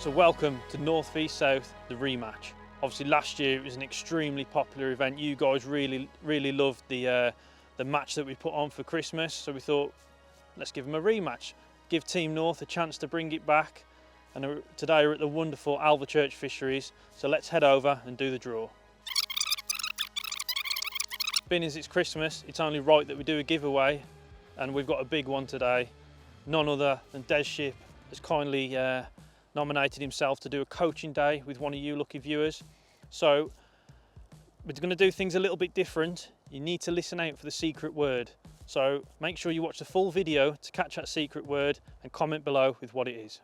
So welcome to North v South, the rematch. Obviously last year it was an extremely popular event. You guys really loved the match that we put on for Christmas. So we thought, let's give them a rematch. Give Team North a chance to bring it back. And today we're at the wonderful Alvechurch Fisheries. So let's head over and do the draw. Being as it's Christmas, it's only right that we do a giveaway. And we've got a big one today. None other than Des Ship has kindly nominated himself to do a coaching day with one of you lucky viewers. So we're going to do things a little bit different. You need to listen out for the secret word. So make sure you watch the full video to catch that secret word and comment below with what it is.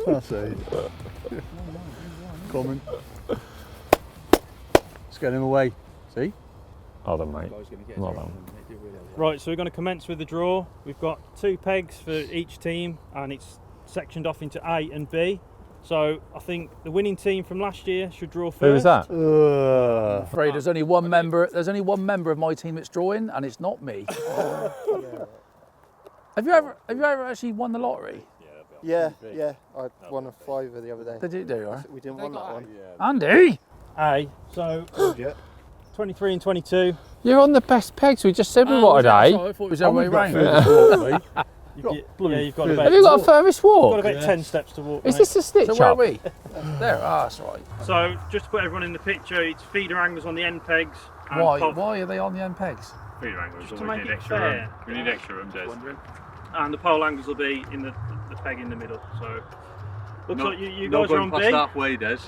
That's it. Coming. Let's get him away. See? Oh, then, mate. Well done. Right, so we're going to commence with the draw. We've got 2 pegs for each team and it's sectioned off into A and B. So I think the winning team from last year should draw first. Who was that? Afraid there's only one member. There's only one member of my team that's drawing, and it's not me. Have you ever actually won the lottery? Yeah. I won a fiver the other day. Did you do? Right? We didn't want that one. Andy, A. So 23 and 22. You're on the best pegs. We just said we wanted I A. thought it was the other way round. You've got about, Have you got a furthest walk? got about 10 steps to walk. Is mate. this a stitch So where are up? we? There. Ah, that's right. So just to put everyone in the picture, it's feeder anglers on the end pegs. And Why are they on the end pegs? Feeder anglers Just to always make need it extra fair. room. We need extra room, Des. And the pole angles will be in the peg in the middle. So looks No- like you no guys are on going B. past halfway, Des.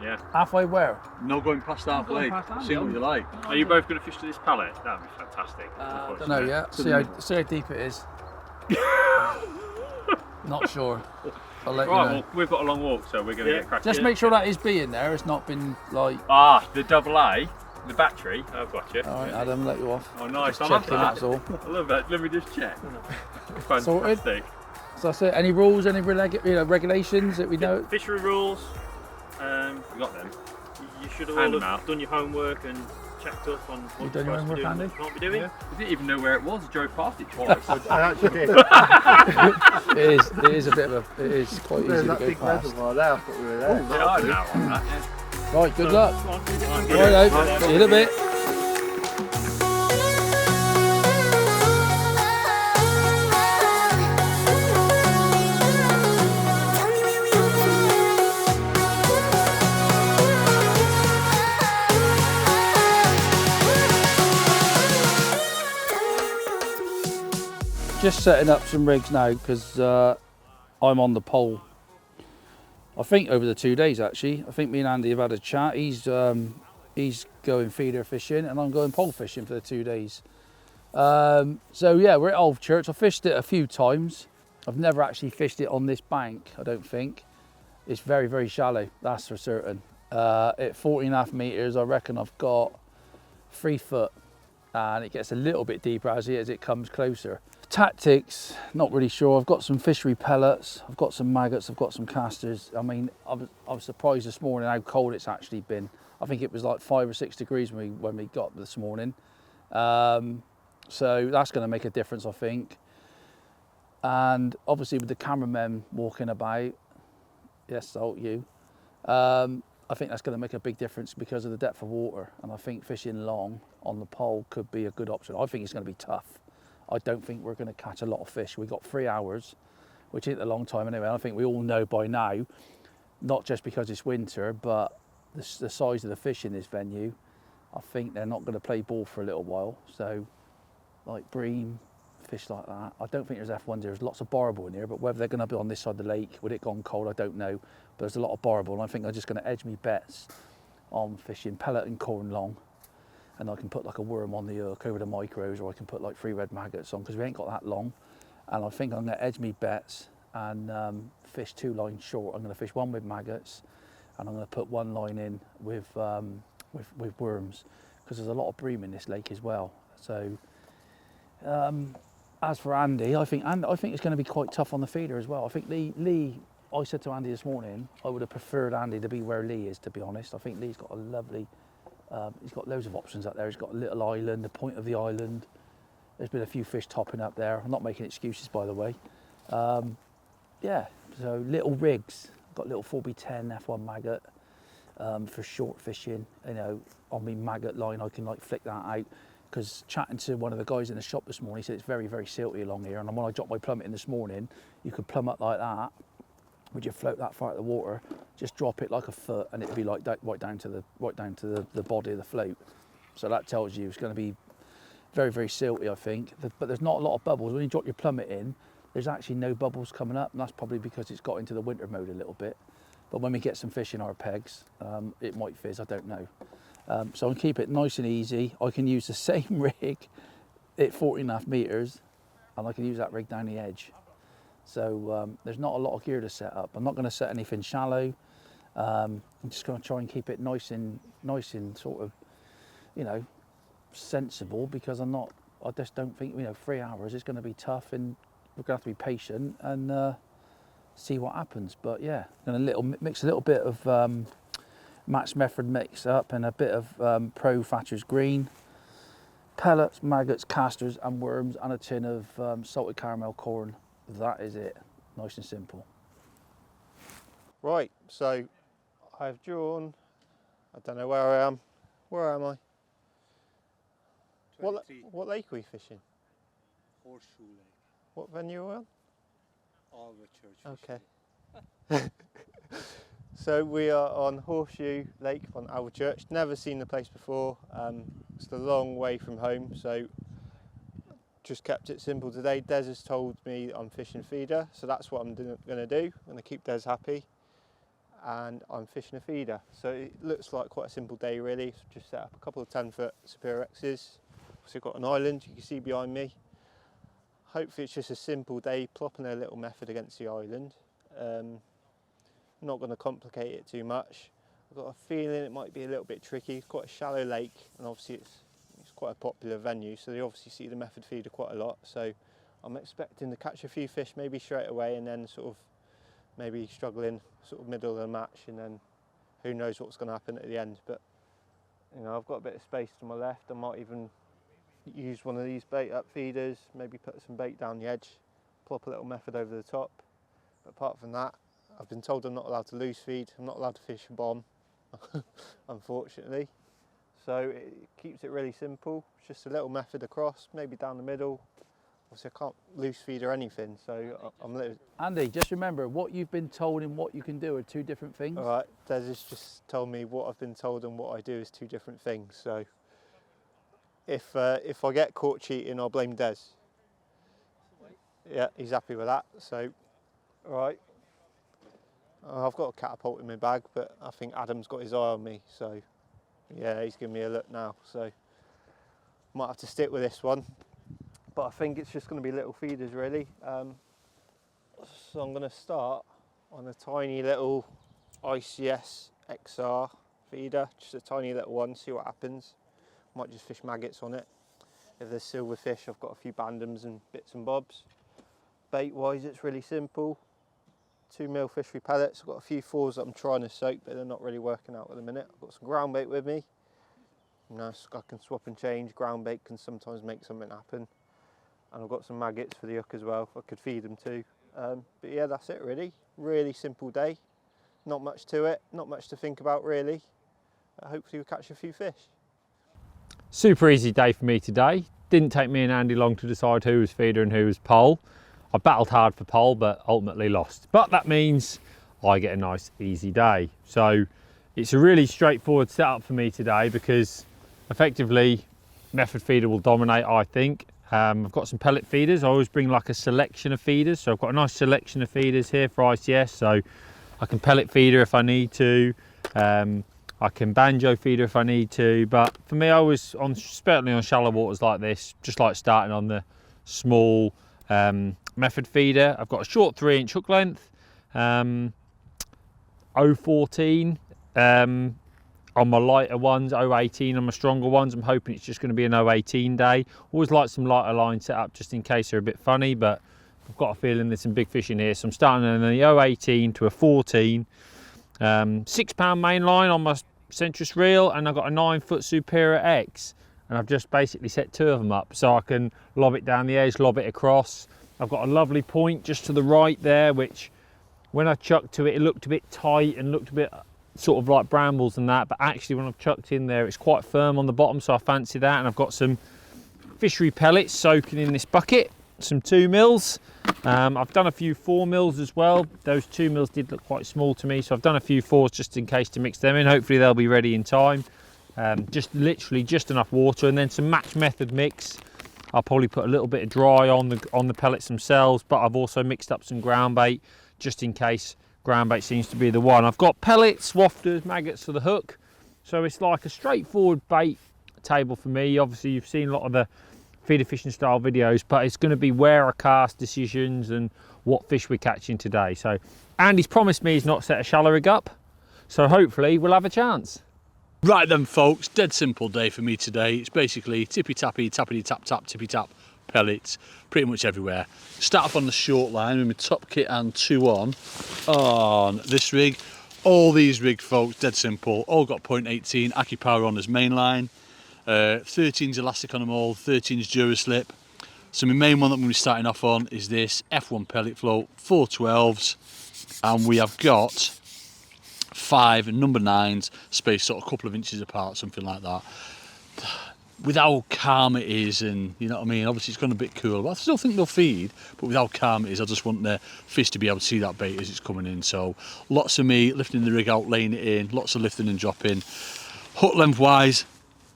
Yeah. Halfway where? No going past halfway. See what you like. Are you both going to fish to this pallet? That'd be fantastic. Don't know yet. See how deep it is. Not sure. I'll let you Right, know. well, we've got a long walk, so we're going to get cracking. Just make sure that is B in there. It's not been like. The double A, the battery. I've got you. All right, Adam, let you off. Oh, nice. I Just love checking, that. that's all. I love that. Let me just check. Sorted. Fantastic. So that's it. Any rules? Any regulations that we know? Fishery rules. We got them. You should have Hand all them out. done your homework and checked up on what You you're done your supposed to homework, do and Andy? what you can't be doing. We didn't even know where it was. I drove past it twice. I actually did. It is a bit of a. It is quite easy There's to that go big past. reservoir there. I thought we were there. Yeah, I know on that. Yeah. Right, good So, luck. come on, Right, see you in a bit. Just setting up some rigs now because I'm on the pole. I think over the 2 days actually. I think me and Andy have had a chat. He's going feeder fishing and I'm going pole fishing for the 2 days. So yeah, we're at Alvechurch. I fished it a few times. I've never actually fished it on this bank, I don't think. It's very, very shallow, that's for certain. At 14.5 meters, I reckon I've got 3 foot and it gets a little bit deeper as it comes closer. Tactics, not really sure. I've got some fishery pellets, I've got some maggots, I've got some casters. I mean, I was surprised this morning how cold it's actually been. I think it was like 5 or 6 degrees when we got this morning. So that's going to make a difference, I think. And obviously with the cameramen walking about, yes, Salt, you. I think that's going to make a big difference because of the depth of water. And I think fishing long on the pole could be a good option. I think it's going to be tough. I don't think we're going to catch a lot of fish. We've got 3 hours, which isn't a long time anyway. I think we all know by now, not just because it's winter, but the size of the fish in this venue, I think they're not going to play ball for a little while. So, like bream, fish like that. I don't think there's F1s. There's lots of borable in here, but whether they're going to be on this side of the lake, with it gone cold, I don't know. But there's a lot of borable, and I think I'm just going to edge me bets on fishing pellet and corn long. And I can put like a worm on the hook over the micros, or I can put like 3 red maggots on because we ain't got that long. And I think I'm going to edge me bets and fish 2 lines short. I'm going to fish 1 with maggots, and I'm going to put 1 line in with with worms, because there's a lot of bream in this lake as well. So as for Andy, I think it's going to be quite tough on the feeder as well. I think Lee, I said to Andy this morning, I would have preferred Andy to be where Lee is, to be honest. I think Lee's got a lovely, he's got loads of options up there. He's got a little island, the point of the island. There's been a few fish topping up there. I'm not making excuses, by the way. Yeah, so little rigs. Got little 4B10 F1 maggot for short fishing. You know, on my maggot line, I can like flick that out. Because chatting to one of the guys in the shop this morning, he said it's very, very silty along here. And when I dropped my plummet in this morning, you could plumb up like that. Would you float that far out of the water? Just drop it like a foot, and it'd be like right down to the body of the float. So that tells you it's going to be very, very silty, I think. But there's not a lot of bubbles. When you drop your plummet in, there's actually no bubbles coming up, and that's probably because it's got into the winter mode a little bit. But when we get some fish in our pegs, it might fizz, I don't know. So I'll keep it nice and easy. I can use the same rig at 14.5 meters, and I can use that rig down the edge. So there's not a lot of gear to set up. I'm not going to set anything shallow. I'm just going to try and keep it nice and sort of, you know, sensible, because I just don't think, you know, 3 hours is going to be tough, and we're going to have to be patient and see what happens. But yeah, going to mix a little bit of Matt's Method mix up and a bit of Pro Thatcher's Green, pellets, maggots, casters and worms, and a tin of salted caramel corn. That is it, nice and simple. Right, so I've drawn, I don't know where I am. Where am I? What lake are we fishing? Horseshoe Lake, What venue are we on? Alva Church. Okay. So we are on Horseshoe Lake on Alva Church. Never seen the place before. It's a long way from home, so just kept it simple today. Des has told me I'm fishing feeder, so that's what I'm going to do. I'm going to keep Des happy, and I'm fishing a feeder. So it looks like quite a simple day really. Just set up a couple of 10-foot Superior X's. Also got an island you can see behind me. Hopefully it's just a simple day, plopping a little method against the island. Not going to complicate it too much. I've got a feeling it might be a little bit tricky. It's quite a shallow lake, and obviously it's quite a popular venue, so they obviously see the method feeder quite a lot. So I'm expecting to catch a few fish maybe straight away, and then sort of maybe struggling sort of middle of the match, and then who knows what's going to happen at the end. But you know, I've got a bit of space to my left. I might even use one of these bait up feeders, maybe put some bait down the edge, plop a little method over the top. But apart from that, I've been told I'm not allowed to loose feed. I'm not allowed to fish a bomb, unfortunately. So it keeps it really simple. It's just a little method across, maybe down the middle. Obviously I can't loose feed or anything, so I'm a little... Andy, just remember, what you've been told and what you can do are two different things. All right, Des has just told me what I've been told and what I do is two different things. So if I get caught cheating, I'll blame Des. Yeah, he's happy with that. So, all right. I've got a catapult in my bag, but I think Adam's got his eye on me. So, yeah, he's giving me a look now. So, might have to stick with this one. But I think it's just going to be little feeders, really. So I'm going to start on a tiny little ICS XR feeder, just a tiny little one, see what happens. Might just fish maggots on it. If there's silverfish, I've got a few bandams and bits and bobs. Bait wise, it's really simple. 2mm fishery pellets. I've got a few 4s that I'm trying to soak, but they're not really working out at the minute. I've got some ground bait with me. Nice, I can swap and change. Ground bait can sometimes make something happen. And I've got some maggots for the hook as well. I could feed them too. But yeah, that's it really. Really simple day. Not much to it, not much to think about really. Hopefully we'll catch a few fish. Super easy day for me today. Didn't take me and Andy long to decide who was feeder and who was pole. I battled hard for pole, but ultimately lost. But that means I get a nice easy day. So it's a really straightforward setup for me today, because effectively method feeder will dominate, I think. I've got some pellet feeders. I always bring like a selection of feeders. So I've got a nice selection of feeders here for ICS. So I can pellet feeder if I need to. I can banjo feeder if I need to. But for me, I always, certainly on shallow waters like this, just like starting on the small method feeder. I've got a short 3-inch hook length, 0.14. on my lighter ones, 018 on my stronger ones. I'm hoping it's just going to be an 018 day. Always like some lighter line set up just in case they're a bit funny, but I've got a feeling there's some big fish in here. So I'm starting on the 018 to a 14. £6 main line on my Centris reel, and I've got a 9-foot Superior X, and I've just basically set 2 of them up so I can lob it down the edge, lob it across. I've got a lovely point just to the right there, which when I chucked to it, it looked a bit tight and looked a bit sort of like brambles and that, but actually when I've chucked in there, it's quite firm on the bottom, so I fancy that. And I've got some fishery pellets soaking in this bucket, some 2 mils. I've done a few 4 mils as well. Those 2 mils did look quite small to me, so I've done a few 4s just in case to mix them in. Hopefully they'll be ready in time. Just literally just enough water, and then some match method mix. I'll probably put a little bit of dry on the pellets themselves, but I've also mixed up some ground bait just in case ground bait seems to be the one. I've got pellets, wafters, maggots for the hook, so it's like a straightforward bait table for me. Obviously you've seen a lot of the feeder fishing style videos, but it's going to be where I cast decisions and what fish we're catching today. So Andy's promised me he's not set a shallow rig up, so hopefully we'll have a chance. Right then folks, dead simple day for me today. It's basically tippy tappy, tappity tap tap, tippy tap, pellets, pretty much everywhere. Start off on the short line with my top kit and 2 on this rig. All these rigs folks, dead simple, all got 0.18 Aki-Power on as main line. 13's elastic on them all, 13's Duraslip. So my main one that I'm going to be starting off on is this F1 pellet float, 4 12s, and we have got 5 number 9s spaced sort of a couple of inches apart, something like that. With how calm it is, and you know what I mean, obviously it's gone a bit cool, but I still think they'll feed, but with how calm it is, I just want the fish to be able to see that bait as it's coming in. So lots of me lifting the rig out, laying it in, lots of lifting and dropping. Hook length wise,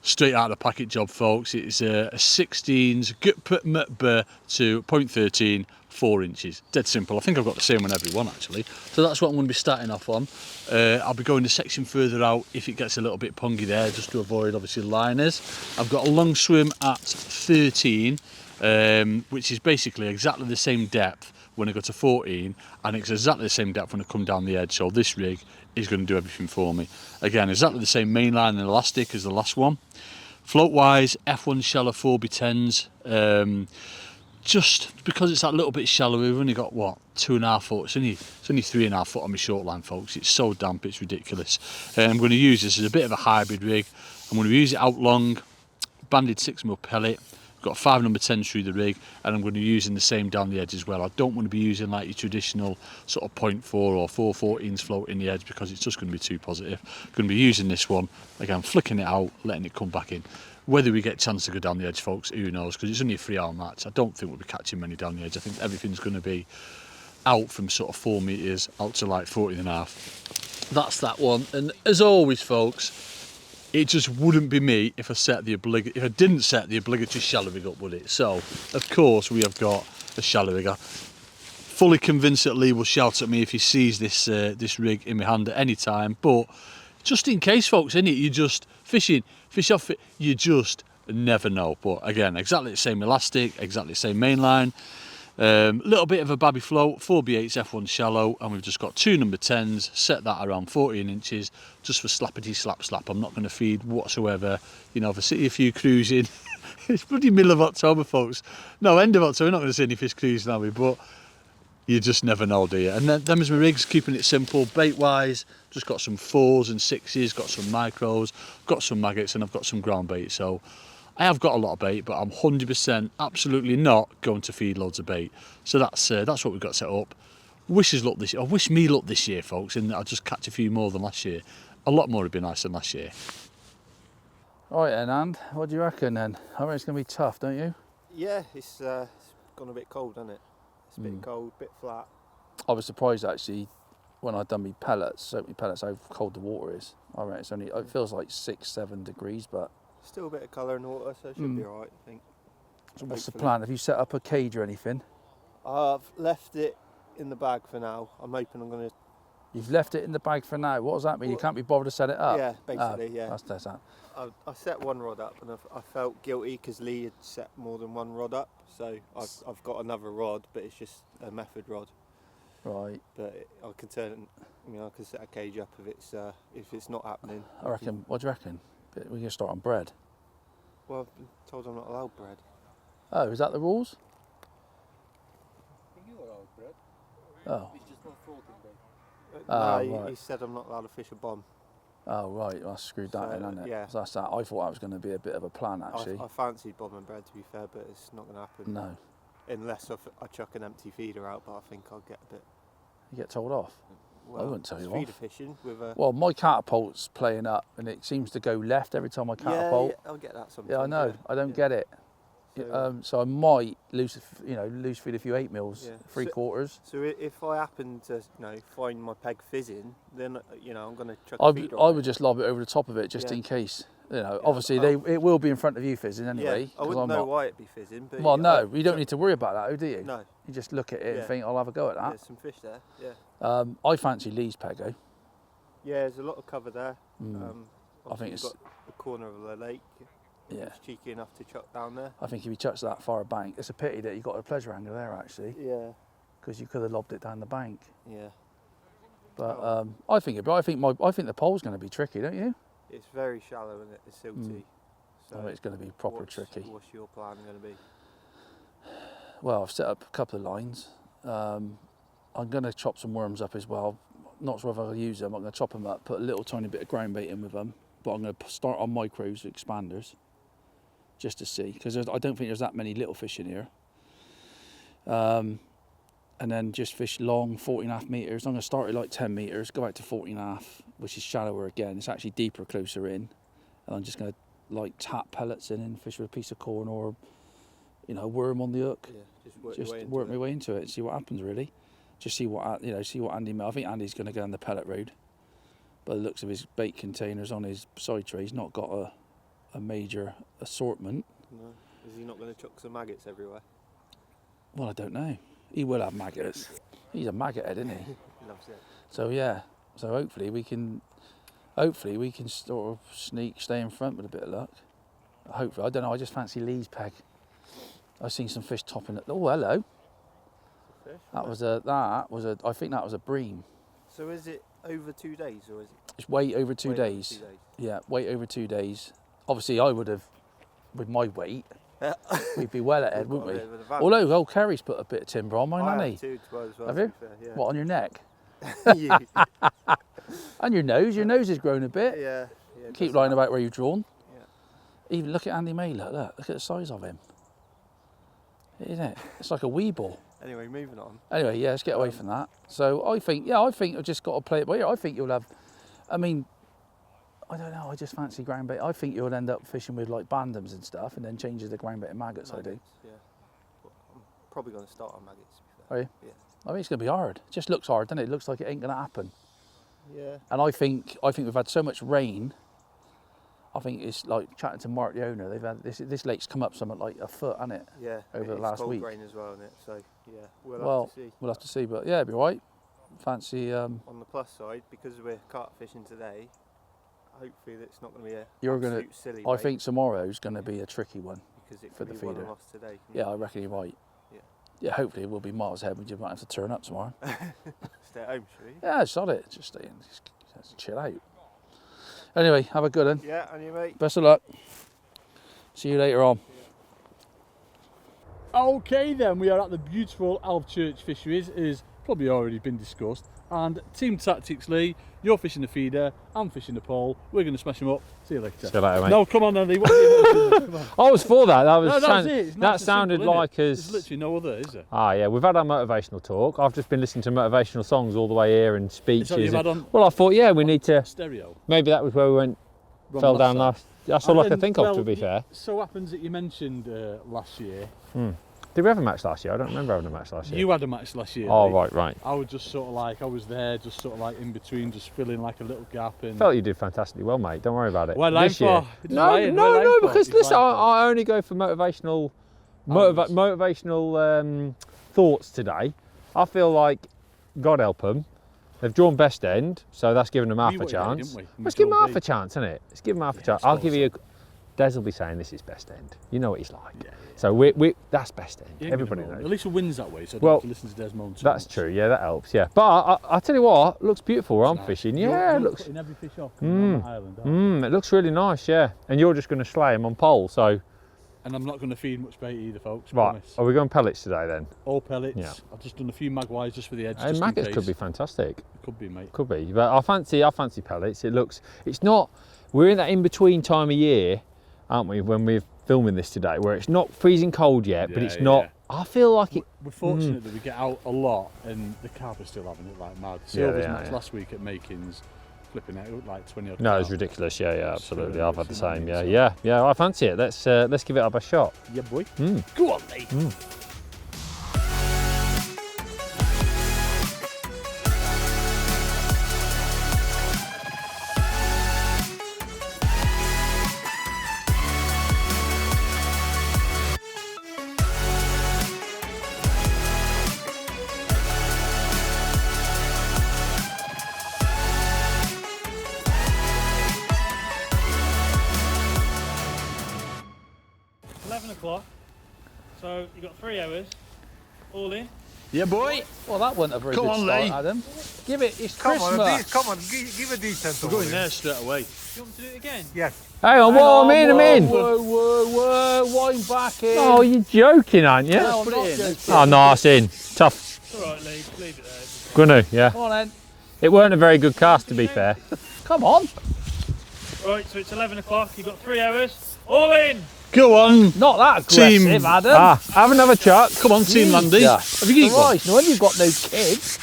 straight out of the packet job folks. It's a 16's Gutputmutbur to 0.13, 4 inches. Dead simple. I think I've got the same on every one actually. So that's what I'm going to be starting off on. I'll be going a section further out if it gets a little bit pungy there, just to avoid obviously liners. I've got a long swim at 13, which is basically exactly the same depth when I go to 14, and it's exactly the same depth when I come down the edge. So this rig is going to do everything for me. Again, exactly the same main line and elastic as the last one. Float wise, F1 shallow 4x10s. Just because it's that little bit shallower, we've only got what, 2.5 foot. It's only 3.5 foot on my short line folks. It's so damp, it's ridiculous. I'm going to use this as a bit of a hybrid rig. I'm going to use it out long, banded 6mm pellet. I've got 5 number 10 through the rig, and I'm going to be using the same down the edge as well. I don't want to be using like your traditional sort of 0.4 or 4/14s float in the edge, because it's just going to be too positive. I'm going to be using this one, again, flicking it out, letting it come back in. Whether we get a chance to go down the edge folks, who knows, because it's only a 3-hour match. I don't think we'll be catching many down the edge. I think everything's going to be out from sort of 4 metres out to like 14.5. That's that one. And as always folks, it just wouldn't be me if I didn't set the obligatory shallow rig up, would it? So of course we have got a shallow rig. Fully convinced that Lee will shout at me if he sees this this rig in my hand at any time, but just in case folks, innit, you just fish off it, you just never know. But again, exactly the same elastic, exactly the same main line. Little bit of a babby float, 4B8's F1 shallow, and we've just got 2 number 10s, set that around 14 inches, just for slappity slap slap. I'm not going to feed whatsoever. You know, if I see a few cruising, it's bloody middle of October folks. No, end of October, we're not going to see any fish cruising, are we? But you just never know, do you? And then them is my rigs, keeping it simple. Bait wise, just got some 4s and 6s, got some micros, got some maggots, and I've got some ground bait. So I have got a lot of bait, but I'm 100% absolutely not going to feed loads of bait. So that's what we've got set up. Wish me luck this year, folks, and I'll just catch a few more than last year. A lot more would be nice than last year. All right then, And, what do you reckon then? I reckon it's going to be tough, don't you? Yeah, it's gone a bit cold, hasn't it? It's a bit cold, a bit flat. I was surprised actually when I'd done my pellets, how cold the water is. I reckon it feels like 6-7 degrees, but Still a bit of colour in the water, so it should be alright, I think. so what's the plan? Have you set up a cage or anything? I've left it in the bag for now. I'm hoping I'm going to... You've left it in the bag for now. What does that mean? You can't be bothered to set it up? Yeah, basically, yeah. That's that. I set one rod up, and I felt guilty because Lee had set more than one rod up, so I've got another rod, but it's just a method rod. Right. But I can turn. I mean, I can set a cage up if it's not happening. I reckon. What do you reckon? We can start on bread. Well, I've been told I'm not allowed bread. Oh, is that the rules? You are all bread. Oh. It's just not floating bread. No, right. he said I'm not allowed to fish a bomb. Oh, right. Well, I screwed that So, in, hasn't it? yeah. So that's that. I thought that was going to be a bit of a plan, actually. I fancied bomb and bread, to be fair, but it's not going to happen. No. Unless I chuck an empty feeder out, but I think I'll get a bit. You get told off. Well, wouldn't tell it's you feeder off. fishing with a. Well, my catapult's playing up, and it seems to go left every time I catapult. Yeah, I'll get that sometimes. Yeah, I know. I don't get it. So I might loose feed a few 8 mils, Yeah. 3/4. So if I happen to, find my peg fizzing, then I'm going to chuck I a feeder I on would it. just lob it over the top of it just Yeah. in case. Yeah, Obviously it will be in front of you fizzing anyway. Yeah, I 'cause wouldn't I'm know not. why it'd be fizzing, but Well, no, you don't need to worry about that, do you? No, You just look at it Yeah. and think, I'll have a go at that. there's some fish there. Yeah, I fancy Lee's Pego. yeah. There's a lot of cover there. Mm. I think Obviously you've got the corner of the lake. Yeah. It's cheeky enough to chuck down there. I think if you touch that far bank, it's a pity that you got a pleasure angler there actually, Yeah, because you could have lobbed it down the bank. yeah. But Oh. I think the pole's going to be tricky, don't you? It's very shallow and it's silty. So I think it's going to be proper what's- tricky. What's your plan going to be? Well, I've set up a couple of lines. I'm going to chop some worms up as well. Not sure if I'll use them. I'm going to chop them up, put a little tiny bit of ground bait in with them. But I'm going to start on micros, expanders, just to see, because I don't think there's that many little fish in here. And then just fish long, 14.5 metres. I'm going to start at like 10 metres, go out to 14.5, which is shallower again. It's actually deeper, closer in. And I'm just going to like tap pellets in and fish with a piece of corn or, a worm on the hook. Yeah, just work Just your way into work it. my way into it, see what happens really. Just see what Andy made. I think Andy's going to go on the pellet road. By the looks of his bait containers on his side tray, he's not got a major assortment. No. Is he not going to chuck some maggots everywhere? Well, I don't know. He will have maggots. He's a maggot head, isn't he? He loves it. So yeah. So hopefully we can sort of stay in front with a bit of luck. Hopefully, I don't know. I just fancy Lee's Peg. I've seen some fish topping it. Oh, hello. Fish? I think that was a bream. So is it over 2 days or is it? It's way over 2 way over days. 2 days? Yeah, weight over 2 days. Obviously, I would have, with my weight, we'd be well ahead, We've got wouldn't a we? bit of an advantage. Although, old Kerry's put a bit of timber on mine, I hasn't have he? too, as well, Have to you? be fair, yeah. What, on your neck? yeah, And your nose? Your nose has grown a bit. yeah. it Keep does lying that. about where you've drawn. Yeah. Even look at Andy May, look at the size of him. Isn't it? It's like a wee ball. Anyway, moving on. Anyway, yeah, let's get away from that. So I think I've just got to play it by ear. I think you'll have, I mean, I don't know, I just fancy ground bait. I think you'll end up fishing with like bandams and stuff and then changes the ground bait and maggots, I do. Maggots, yeah. Well, I'm probably going to start on maggots, to be Are fair. you? Yeah. I think it's going to be hard. It just looks hard, doesn't it? It looks like it ain't going to happen. Yeah. And I think we've had so much rain. I think it's like chatting to Mark, the owner. They've had this lake's come up something like a foot, hasn't it? Yeah. Over the it's last cold week. rain as well, isn't it? So, yeah, we'll Well, have to see. we'll have to see, but yeah, it'll be all right. Fancy. On the plus side, because we're carp fishing today, hopefully it's not going to be a You're gonna- absolute silly I bait, think tomorrow's going to be a tricky one. because it for could the be won and feeder. lost today. Yeah, I reckon you're right. Yeah. Yeah, hopefully we'll be miles ahead. We just might have to turn up tomorrow. Stay at home, should we? Yeah, sod it. Just stay in. Just chill out. Anyway, have a good one. Yeah, and you, mate. Best of luck. See you later on. Okay then, we are at the beautiful Alv Church Fisheries, it has probably already been discussed. And Team Tactics Lee, you're fishing the feeder, I'm fishing the pole, we're going to smash them up. See you later. See you later, mate. No, come on Andy, what are you doing? Come on. I was for that. That was No, that's sound- it. It's that nice and sounded simple, innit? like There's as. literally no other, is there? Ah, yeah, we've had our motivational talk. I've just been listening to motivational songs all the way here and speeches. you've had and- on- well, I thought, yeah, we need to. Stereo. Maybe that was where we went, Wrong fell down side. last. That's all I And can think of, well, to be fair. So happens that you mentioned last year, Did we have a match last year? I don't remember having a match last year. you had a match last year. Oh, Lee. right. I was just sort of like, I was there, just sort of like in between, just filling like a little gap in. Felt you did fantastically well, mate. Don't worry about it. Well, I'm this year. for- it's No, lying, no, well, no. I'm for- Because it's listen, lying for. I only go for motivational, motivational thoughts today. I feel like, God help them, they've drawn best end, so that's giving them half We a were there, chance. didn't we? We Let's give them drove half B. a chance, innit? Let's give them half a Yeah, chance. I I'll give you. Des will be saying this is best end. You know what he's like. So we that's best end. He ain't Everybody gonna moan. knows. At least it wins that way, so I don't Well, have to listen to Des moan too That's much. true. Yeah, that helps. Yeah, but I tell you what, looks beautiful where I'm Nice. fishing. You're- Yeah, it you're looks. cutting every fish off coming on that island, aren't you? It looks really nice. Yeah, and you're just going to slay him on pole. So And I'm not going to feed much bait either, folks. right, Promise. are we going pellets today then? All pellets. Yeah. I've just done a few magpies just for the edge. And just in maggots case. could be fantastic. Could be, mate. Could be, but I fancy pellets. It looks. It's not. We're in that in between time of year, aren't we? When we're filming this today, where it's not freezing cold yet, but Yeah, it's not. yeah. I feel like it. We're fortunate that we get out a lot, and the carp are still having it like mad. Yeah, Silver's they are, match yeah. last week at Makins, flipping out like 20 odd. No, it's carp. ridiculous. Yeah, yeah, absolutely. Sure, I've had the it's, you know what I same. mean, Yeah, so- yeah. I fancy it. Let's give it up a shot. Yeah, boy. Mm. Go on, mate. It's 11 o'clock, so you've got 3 hours, all in. Yeah, boy. Well, that wasn't a very Come good on, start, Lee. Adam. Give it. It's Come Christmas. on, come on, give a decent. We're going there straight away. Do you want me to do it again? Yes. Hang on, whoa, I'm in. Whoa, wind back in. Oh, you're joking, aren't you? No, Put I'm it not in. joking. Oh, nice in. Tough. It's all right, Lee. Leave it there. Gonna, yeah. Come on then. It weren't a very good cast, to be fair. Come on. Right, so it's 11 o'clock. You've got 3 hours, all in. Go on. Not that Team- aggressive, Adam. Have another chuck. Come on, Team Landy. Yeah. Have you got one? Christ, no wonder you've got no kids.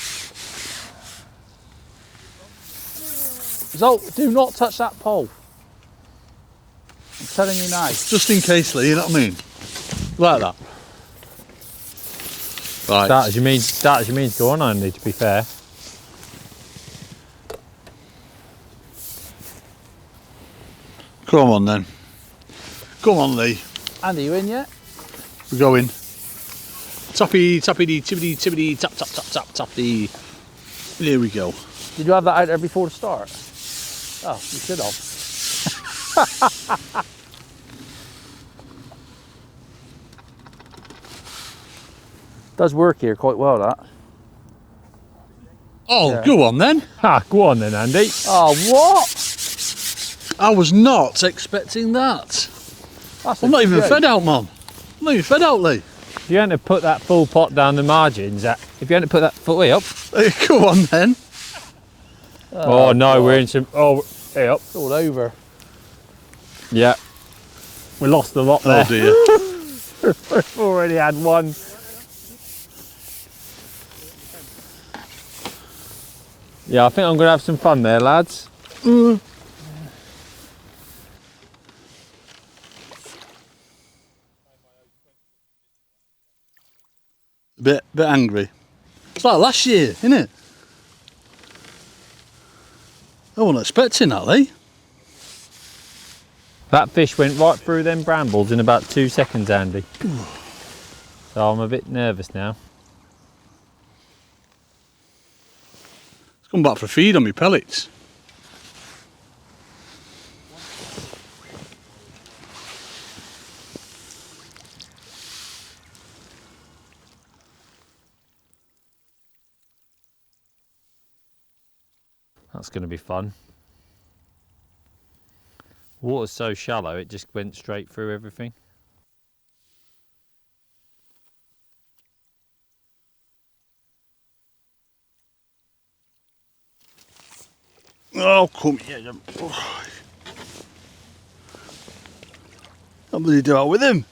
So, do not touch that pole. I'm telling you now. Just in case, Lee, you know what I mean? Like that. Right. That as you mean to go on, Andy, to be fair. Come on then. Come on, Lee. Andy, you in yet? We're going. Tappy, tappy, tippity, tippity, tap, tap, tap, tap, tappy. Here we go. Did you have that out there before the start? Oh, you should have. Does work here quite well, that. Oh, Yeah. go on then. Ha, go on then, Andy. Oh, what? I was not expecting that. That's I'm a not even joke. fed out, man. I'm not even fed out, Lee. If you hadn't have put that full pot down the margins, if you hadn't put that foot way up. Go on then. Oh, no, God. we're in some. Oh, hey up. It's all over. Yeah. We lost a lot Oh there. dear. We've already had one. Yeah, I think I'm going to have some fun there, lads. Bit angry. It's like last year, isn't it? I wasn't expecting that, Lee. That fish went right through them brambles in about 2 seconds, Andy. So I'm a bit nervous now. It's come back for a feed on me pellets. That's going to be fun. Water's so shallow, it just went straight through everything. Oh, come here. You. Oh. What did he do out with him?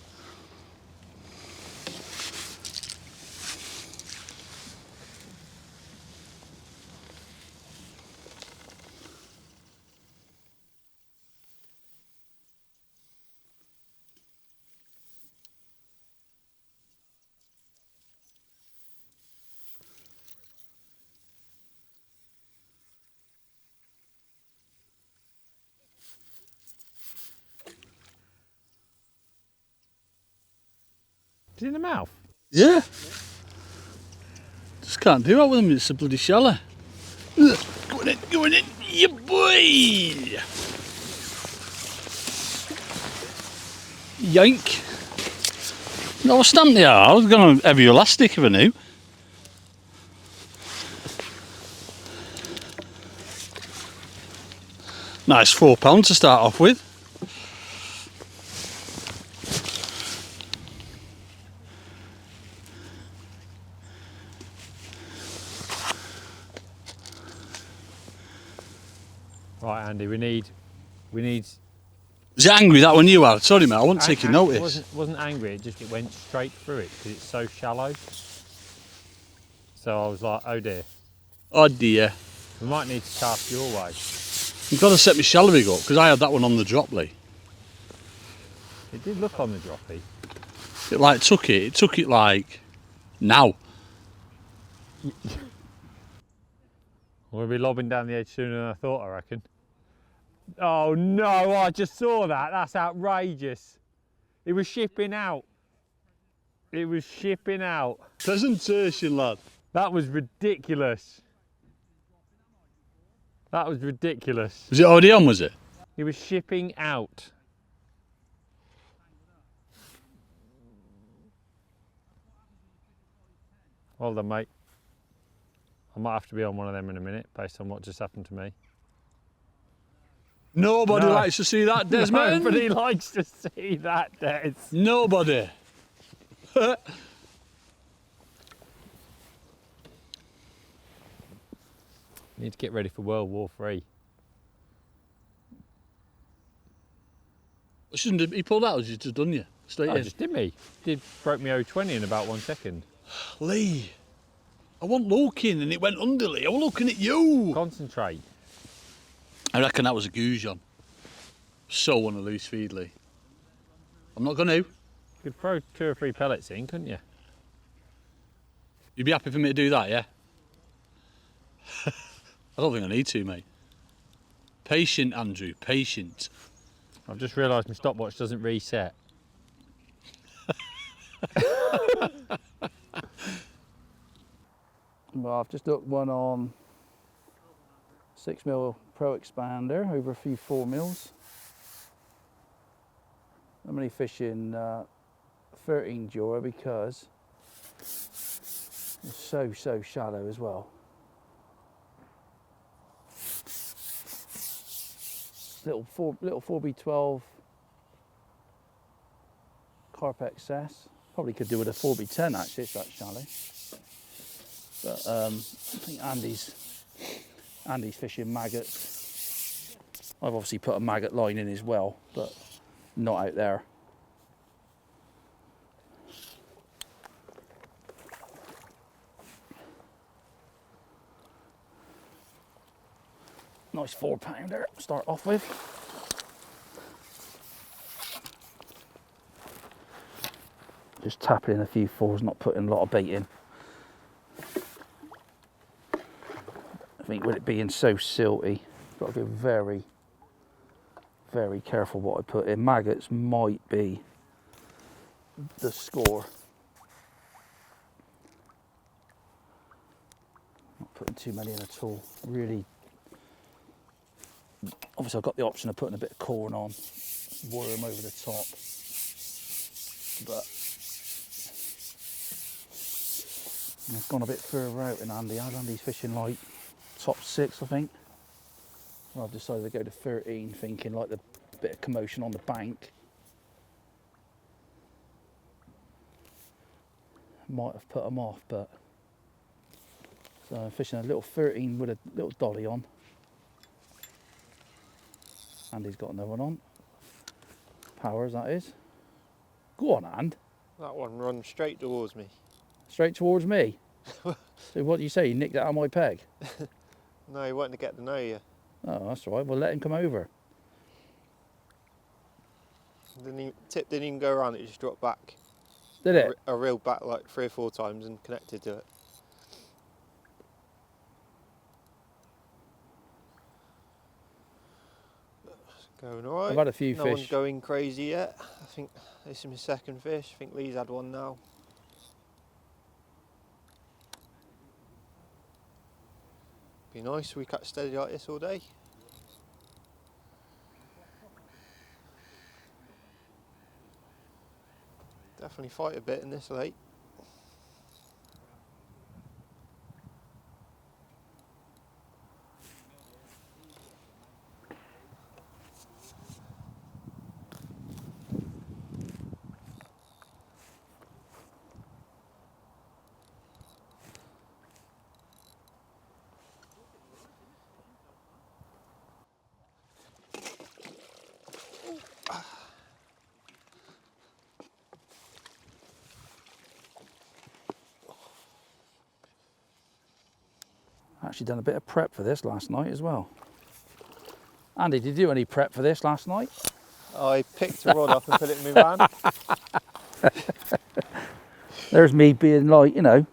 Is it in the mouth? Yeah. Just can't do that with him, it's a bloody shallow. Ugh, go on in, yeah boy! Yank. No, stamp the I was going to heavy elastic if I knew. Nice £4 to start off with. Right, Andy, we need. Was it angry that one you had? Sorry mate, I wasn't taking notice. Wasn't angry. It went straight through it because it's so shallow. So I was like, oh dear, Oh dear. we might need to cast your way. You've got to set my shallow rig up because I had that one on the drop, Lee. It did look on the droppy. It like took it like now. We'll be lobbing down the edge sooner than I thought, I reckon. Oh no, I just saw that. That's outrageous. It was shipping out. It was shipping out. Presentation, lad. That was ridiculous. That was ridiculous. Was it already on, was it? It was shipping out. Well done, mate. I might have to be on one of them in a minute, based on what just happened to me. Nobody No. likes to see that, Desmond. Nobody likes to see that, Des. Nobody. Need to get ready for World War III. Shouldn't have, he pulled out, or just done you? Straight Oh, in. just did me. Broke me 020 in about 1 second. Lee, I wasn't looking and it went under, Lee. I was looking at you. Concentrate. I reckon that was a goujon. So want a loose feed, Lee. I'm not going to. You could throw 2 or 3 pellets in, couldn't you? You'd be happy for me to do that, yeah? I don't think I need to, mate. Patient, Andrew, patient. I've just realised my stopwatch doesn't reset. Well, I've just hooked one on 6mm Pro Expander over a few 4mm. I'm only fishing 13 Jura because it's so shallow as well. Little 4B12 Carp XS. Probably could do with a 4B10 actually, it's that shallow. But I think Andy's fishing maggots. I've obviously put a maggot line in as well, but not out there. Nice 4-pounder to start off with. Just tapping in a few 4s, not putting a lot of bait in. I think with it being so silty, got to be very careful what I put in. Maggots might be the score. Not putting too many in at all. Really. Obviously I've got the option of putting a bit of corn on, worm over the top, but I've gone a bit further out in Andy. Andy's fishing like top 6, I think. Well, I've decided to go to 13, thinking like the bit of commotion on the bank might have put them off, but so I'm fishing a little 13 with a little dolly on. Andy's got another one on. Powers, that is. Go on, And. That one runs straight towards me. Straight towards me. So what do you say? You nicked it out of my peg? No, he wanted to get to know you. Oh, that's all right. Well, let him come over. Tip didn't even go around, it just dropped back. Did it? I reeled back like 3 or 4 times and connected to it. Going alright. I've had a few No fish. one's going crazy yet. I think this is my second fish. I think Lee's had one now. Be nice if we catch steady like this all day. definitely fight a bit in this lake. Actually done a bit of prep for this last night as well. Andy, did you do any prep for this last night? I picked a rod up and put it in my van. There's me being like, you know.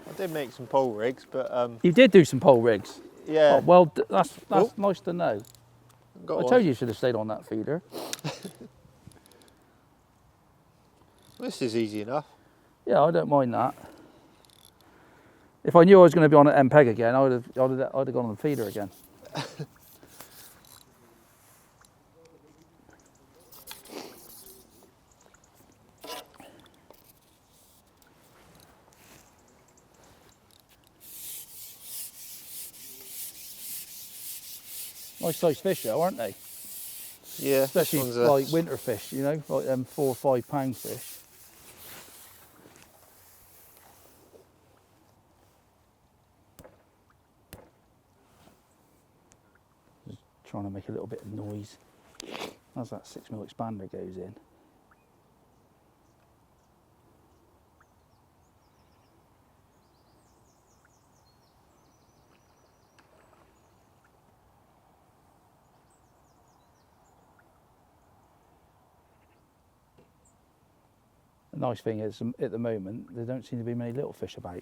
I did make some pole rigs, but You did do some pole rigs. yeah, Oh, well, that's Oh. nice to know. got I one. told you should have stayed on that feeder. This is easy enough. Yeah, I don't mind that. If I knew I was going to be on an MPEG again, I'd have gone on the feeder again. Nice sized fish though, aren't they? Yeah, Especially this one's like winter fish, you know, like them 4 or 5 pound fish. Just trying to make a little bit of noise as that 6mm expander goes in. The nice thing is, at the moment, there don't seem to be many little fish about.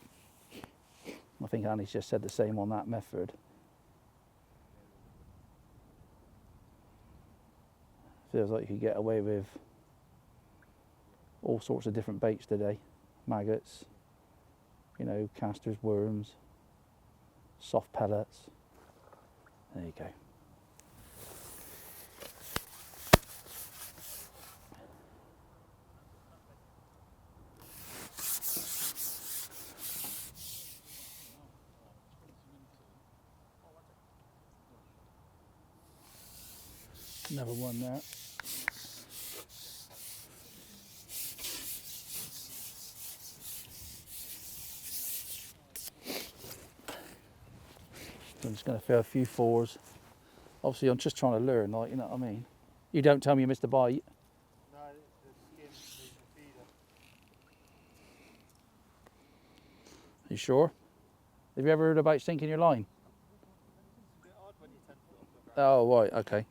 I think Annie's just said the same on that method. Feels like you could get away with all sorts of different baits today. Maggots, you know, casters, worms, soft pellets. There you go. Another one there. I'm just going to throw a few 4s. Obviously, I'm just trying to learn, like, you know what I mean? You don't tell me you missed a bite. No, the skin needs a feeder. You sure? Have you ever heard about sinking your line? Oh, right, okay.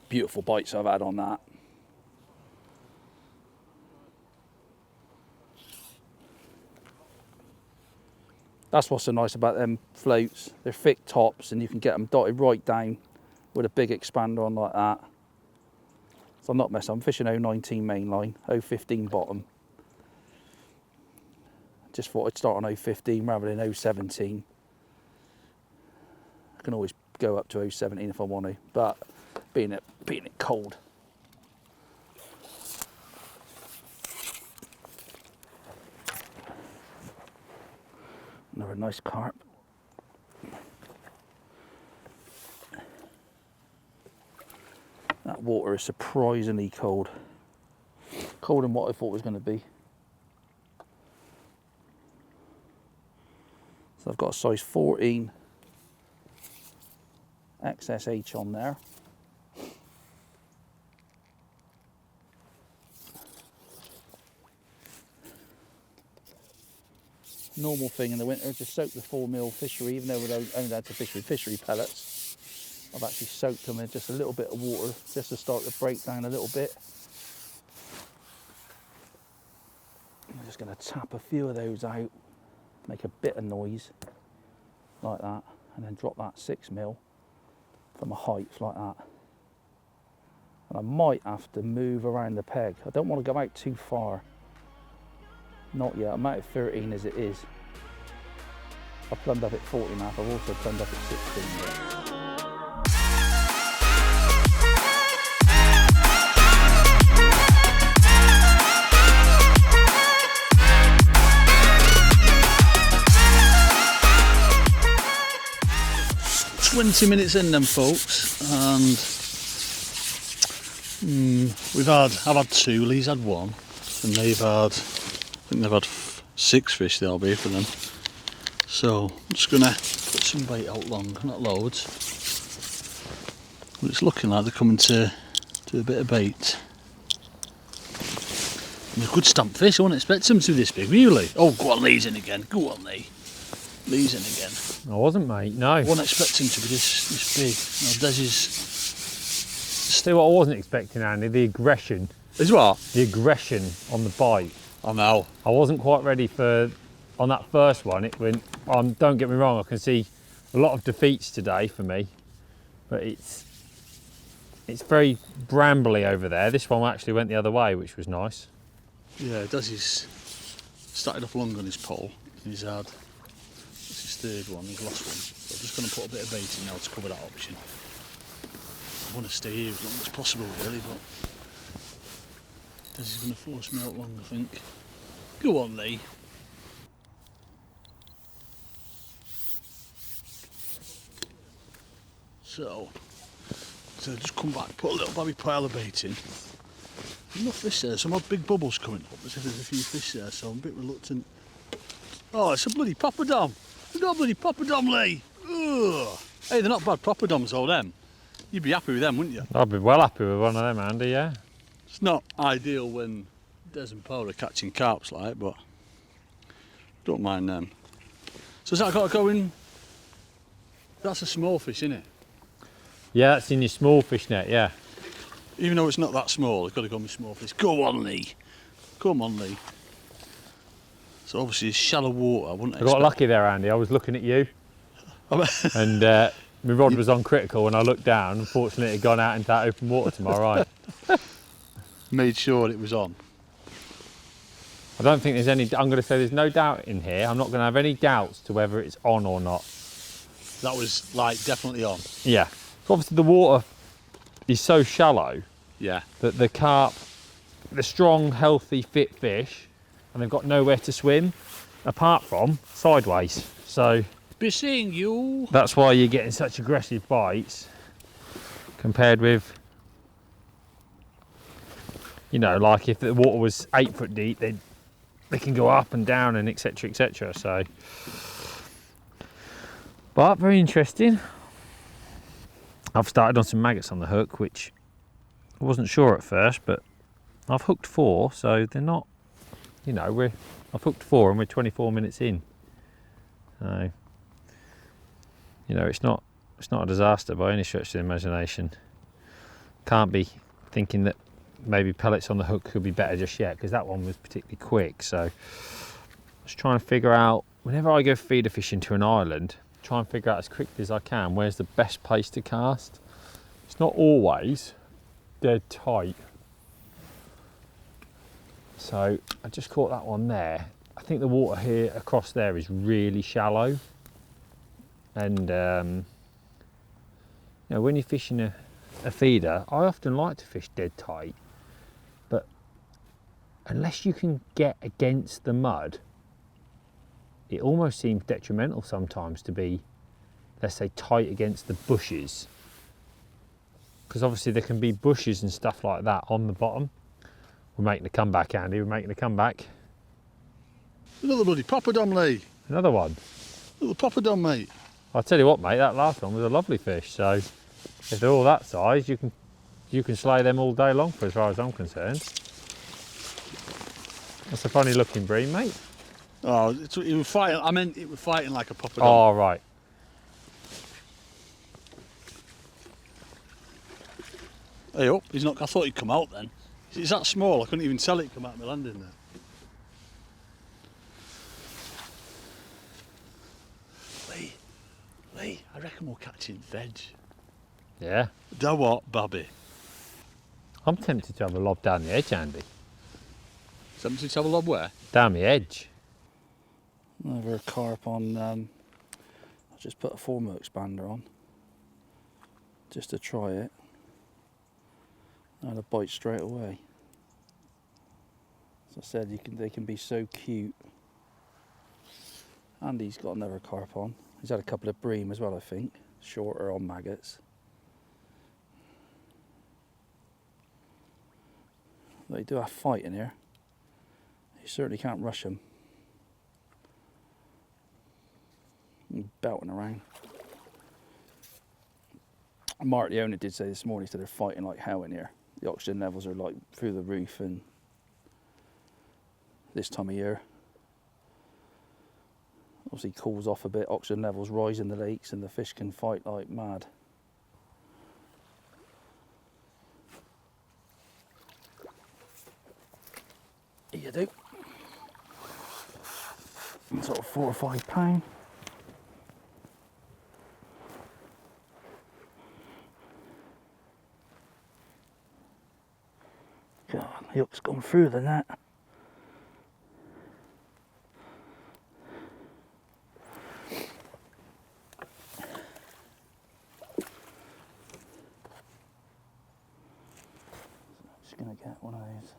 Beautiful bites I've had on that. That's what's so nice about them floats. They're thick tops and you can get them dotted right down with a big expander on like that. So I'm not messing, I'm fishing 019 mainline, 015 bottom. Just thought I'd start on 015 rather than 017. I can always go up to 017 if I want to, but being it cold. Another nice carp. That water is surprisingly cold. Colder than what I thought it was going to be. So I've got a size 14 XSH on there. Normal thing in the winter, just soak the 4mm fishery, even though we only had to fish with fishery pellets. I've actually soaked them in just a little bit of water, just to start to break down a little bit. I'm just going to tap a few of those out, make a bit of noise, like that, and then drop that 6mm from a height like that. And I might have to move around the peg. I don't want to go out too far. Not yet. I'm out at 13 as it is. I plumbed up at 40 and a half. I've also plumbed up at 16. Yet. Minutes in them, folks, and I've had two. Lee's had one, and they've had, I think they've had 6 fish. There'll be for them. So I'm just gonna put some bait out long, not loads. But it's looking like they're coming to do a bit of bait. And they're good stamp fish. I wouldn't expect them to be this big, really. Oh, go on, Lee's in again. Go on, Lee. Lee's in again. I wasn't, mate, no. I wasn't expecting to be this big. No, Des is... See what I wasn't expecting, Andy, the aggression. Is what? The aggression on the bite. I know. I wasn't quite ready for, on that first one, it went, don't get me wrong, I can see a lot of defeats today for me, but it's very brambly over there. This one actually went the other way, which was nice. Yeah, Des is started off long on his pole. He's had... third one, his last one. So I'm just going to put a bit of bait in now to cover that option. I want to stay here as long as possible, really, but this is going to force me out long, I think. Go on, Lee. So just come back, put a little baby pile of bait in. Enough fish there, some odd big bubbles coming up, as if there's a few fish there, so I'm a bit reluctant. Oh, it's a bloody poppadom. We've got a bloody poppadom, Lee. Ugh. Hey, they're not bad poppadoms, all them. You'd be happy with them, wouldn't you? I'd be well happy with one of them, Andy, yeah. It's not ideal when Des and Paul are catching carps, like, but don't mind them. So has that got to go in? That's a small fish, isn't it? Yeah, that's in your small fish net, yeah. Even though it's not that small, it's got to go in with small fish. Go on, Lee. Come on, Lee. So obviously it's shallow water. I wouldn't I got lucky there, Andy. I was looking at you, and my rod was on critical when I looked down. Unfortunately, it had gone out into that open water to my right. Made sure it was on. I don't think there's any, I'm going to say there's no doubt in here. I'm not going to have any doubts to whether it's on or not. That was like definitely on. Yeah. So obviously the water is so shallow, Yeah. that the carp, the strong, healthy, fit fish, and they've got nowhere to swim apart from sideways. So Be seeing you. that's why you're getting such aggressive bites compared with, you know, like if the water was 8 foot deep, they can go up and down and etc, etc. So, but very interesting. I've started on some maggots on the hook, which I wasn't sure at first, but I've hooked 4, so they're not, you know, I've hooked 4 and we're 24 minutes in. So, you know, it's not a disaster by any stretch of the imagination. Can't be thinking that maybe pellets on the hook could be better just yet, because that one was particularly quick. So just trying to figure out, whenever I go feeder fishing to an island, try and figure out as quickly as I can where's the best place to cast. It's not always dead tight. So I just caught that one there. I think the water here across there is really shallow, and you know, when you're fishing a feeder, I often like to fish dead tight, but unless you can get against the mud, it almost seems detrimental sometimes to be, let's say, tight against the bushes, because obviously there can be bushes and stuff like that on the bottom. We're making a comeback, Andy, we're making a comeback. Another bloody poppadom, Lee. Another one. Another poppadom, mate. I'll tell you what, mate, that last one was a lovely fish. So if they're all that size, you can slay them all day long, for as far as I'm concerned. That's a funny looking bream, mate. Oh, it was fighting. I meant it was fighting like a poppadom. Oh, right. Hey up, he's not. I thought he'd come out then. It's that small. I couldn't even tell it come out of my landing there. Lee, I reckon we're catching veg. Yeah. Da what, Babby? I'm tempted to have a lob down the edge, Andy. Tempted to have a lob where? Down the edge. Another carp on, I just put a Formo expander on, just to try it. And a bite straight away. As I said, they can be so cute. Andy's got another carp on. He's had a couple of bream as well, I think. Shorter on maggots. They do have fight in here. You certainly can't rush them. Belting around. Mark, the owner, did say this morning, he said they're fighting like hell in here. The oxygen levels are like through the roof, and this time of year obviously cools off a bit, oxygen levels rise in the lakes, and the fish can fight like mad. Here you do. Sort of 4 or 5 pound. God, the hook's gone through the net. Just gonna get one of those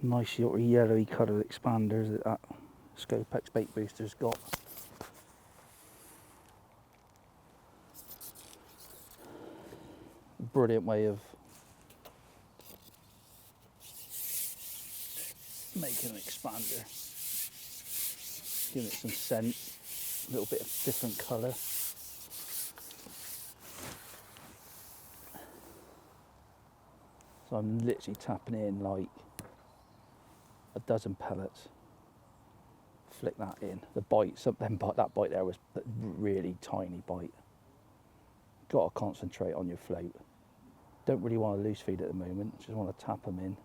nice sort of yellowy coloured expanders that Scopex bait booster's got. Brilliant way of making an expander. Giving it some scent, a little bit of different colour. So I'm literally tapping in like a dozen pellets. Flick that in. The bite, that bite there was a really tiny bite. Got to concentrate on your float. Don't really want to loose feed at the moment, just want to tap them in.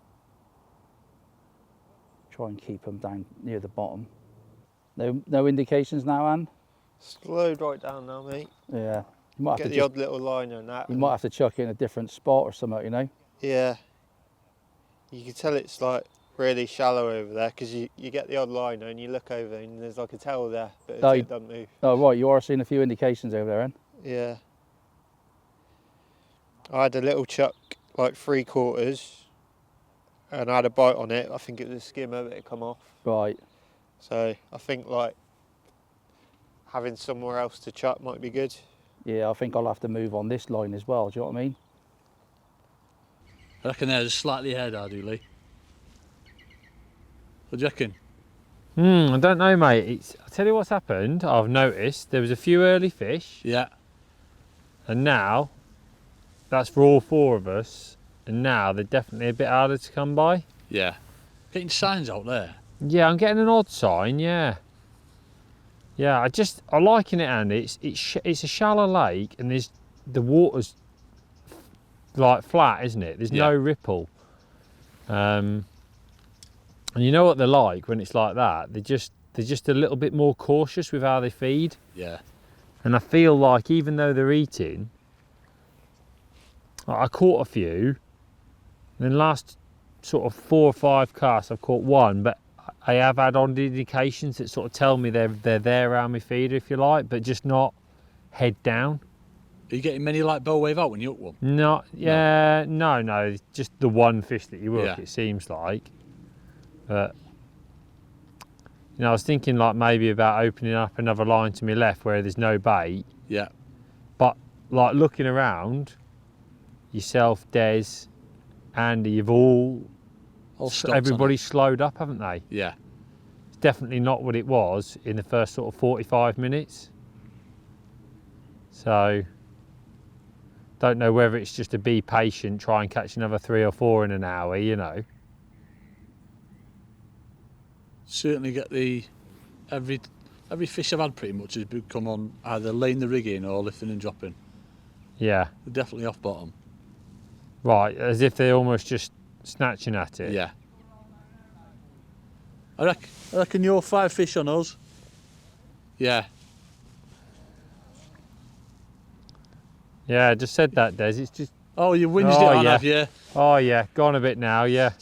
Try and keep them down near the bottom. No indications now, Anne? Slowed right down now, mate. Yeah. You might have Get to the odd little liner and that. you might have to chuck it in a different spot or something, you know? Yeah. You can tell it's like really shallow over there, because you get the odd liner and you look over and there's like a tail there, but it doesn't move. Oh right, you are seeing a few indications over there, Anne? Yeah. I had a little chuck, like 3/4, and I had a bite on it. I think it was a skimmer, but it come off. Right. So I think like having somewhere else to chuck might be good. Yeah, I think I'll have to move on this line as well, do you know what I mean? I reckon they're just slightly ahead, I do, Lee. What do you reckon? I don't know, mate. I'll tell you what's happened. I've noticed there was a few early fish, Yeah. and now that's for all 4 of us, and now they're definitely a bit harder to come by. Yeah. Getting signs out there. Yeah, I'm getting an odd sign. Yeah, I'm liking it, Andy. It's a shallow lake, and the water's like flat, isn't it? There's no ripple. And you know what they're like when it's like that. They're just a little bit more cautious with how they feed. Yeah. And I feel like even though they're eating, I caught a few. And then last sort of 4 or 5 casts, I've caught one, but I have had on indications that sort of tell me they're there around my feeder, if you like, but just not head down. Are you getting many like bow wave out when you hook one? No, just the one fish that you hook, it seems like. But I was thinking like maybe about opening up another line to my left where there's no bait. Yeah. But like looking around, yourself, Des, Andy, you've all stopped on everybody it. slowed up, haven't they? Yeah. It's definitely not what it was in the first sort of 45 minutes. So don't know whether it's just to be patient, try and catch another 3 or 4 in an hour, you know. Certainly get every fish I've had pretty much has come on either laying the rig in or lifting and dropping. Yeah. They're definitely off bottom. Right, as if they're almost just snatching at it. Yeah. I reckon you're 5 fish on us. Yeah. Yeah, I just said that, Des. It's just. Oh, you whinged it on, have you? Oh yeah, gone a bit now. Yeah.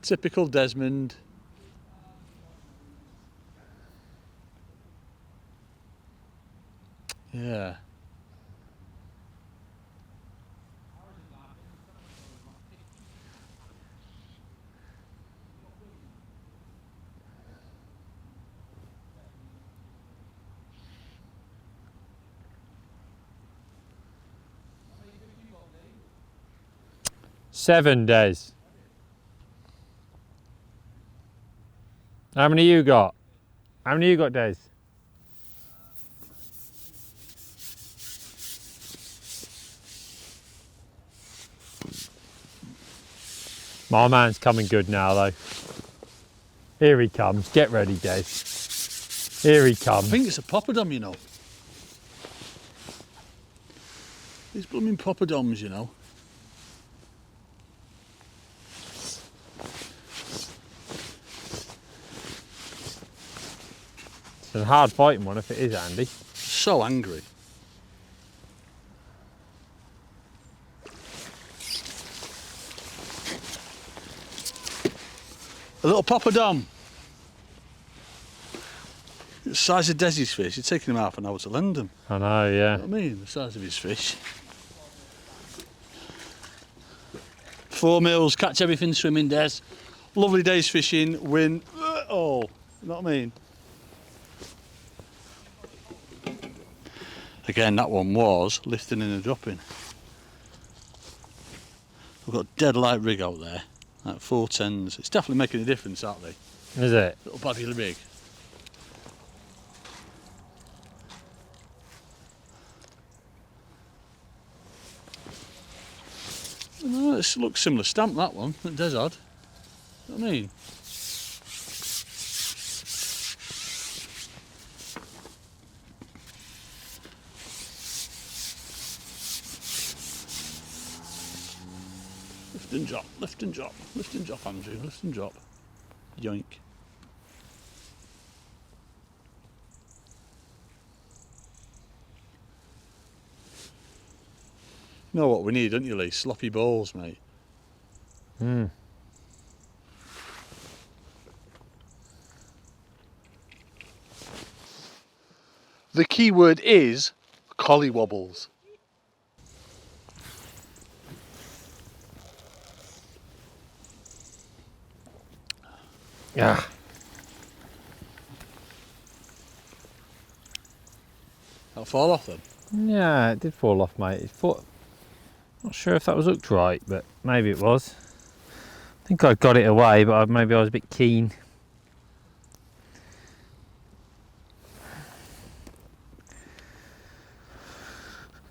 Typical Desmond. Yeah. Seven, Des. How many you got? How many you got, Des? My man's coming good now, though. Here he comes. Get ready, Des. Here he I comes. think it's a poppadom, you know. These blooming poppadoms, you know. It's a hard fighting one if it is, Andy. So angry. A little poppadom. The size of Desi's fish. It's taking him half an hour to land them. I know, yeah. You know what I mean? The size of his fish. 4 mils, catch everything swimming, Des. Lovely days fishing, win. Oh, you know what I mean? Again, that one was lifting and a dropping. We've got dead light rig out there, like 410s. It's definitely making a difference, aren't they? Is it? Little baggy rig. No, it looks similar stamp, that one, that Des had. You know what I mean? Lift and drop, lift and drop, lift and drop, Andrew, lift and drop. Yoink. You know what we need, don't you, Lee? Sloppy balls, mate. Hmm. The key word is collywobbles. Yeah. That'll fall off them. Yeah, it did fall off, mate. Not sure if that was hooked right, but maybe it was. I think I got it away, but maybe I was a bit keen.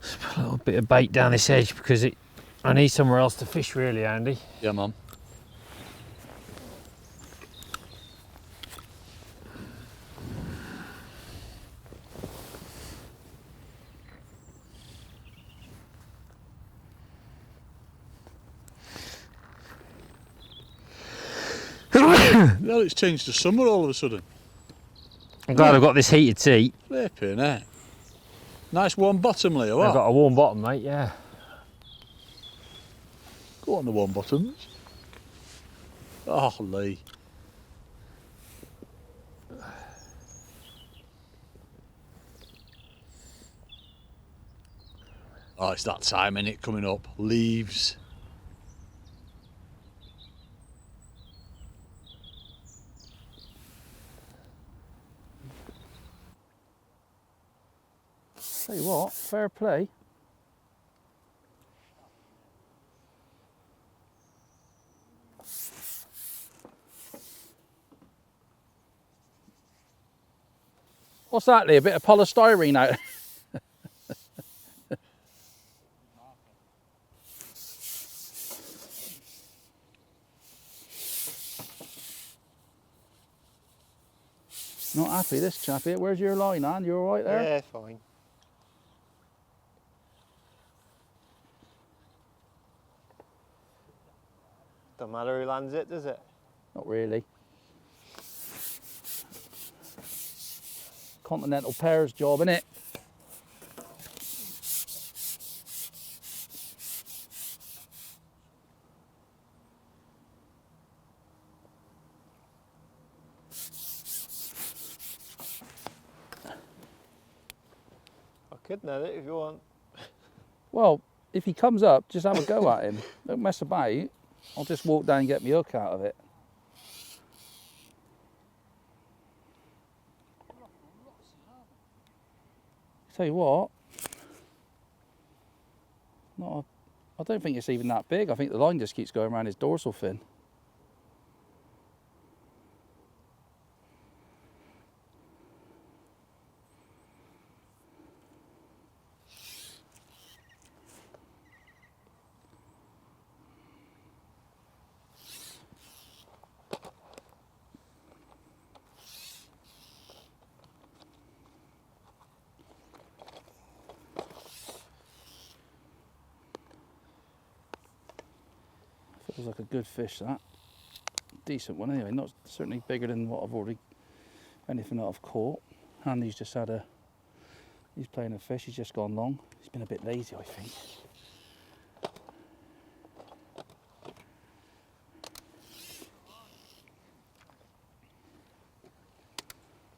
Just put a little bit of bait down this edge because I need somewhere else to fish, really, Andy. Yeah, Mum. Well, it's changed to summer all of a sudden. I'm glad I've got this heated seat. Flipping, eh? Nice warm bottom, Leo. What? I've got a warm bottom, mate, yeah. Go on the warm bottoms. Oh, Lee. Oh, it's that time, innit, coming up. Leaves. Tell you what, fair play. What's that, Lee? A bit of polystyrene out. Not happy, this chap here. Where's your line, Ann? You all right there? Yeah, fine. Don't matter who lands it, does it? Not really. Continental Pears job, innit? Could net it if you want. Well, if he comes up, just have a go at him. Don't mess about. I'll just walk down and get my hook out of it. Tell you what, I don't think it's even that big. I think the line just keeps going around his dorsal fin. Feels like a good fish, that. Decent one anyway, not certainly bigger than what I've already, anything that I've caught. Andy's just had a, he's playing a fish, he's just gone long. He's been a bit lazy, I think.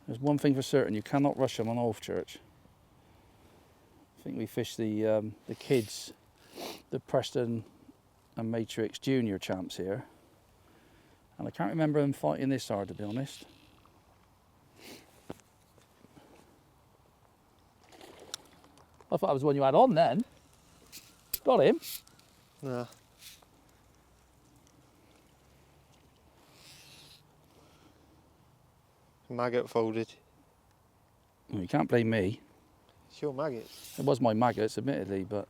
There's one thing for certain, you cannot rush them on Alvechurch. I think we fished the kids, the Preston and Matrix Junior champs here, and I can't remember them fighting this hard, to be honest. I thought that was the one you had on then. Got him. Nah. Maggot folded. Well, you can't blame me. It's your maggot. It was my maggots, admittedly, but.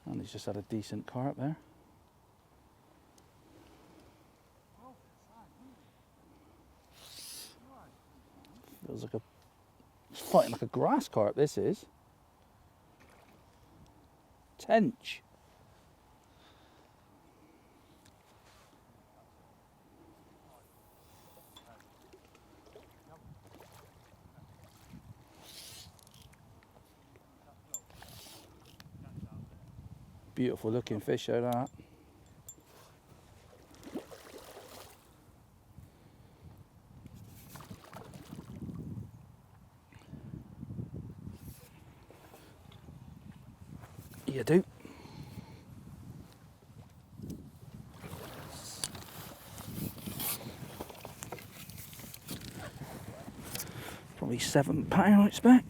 And he's just had a decent carp there. Feels like it's fighting like a grass carp, this is. Tench. Beautiful looking fish out of that. You do. Probably £7, I expect.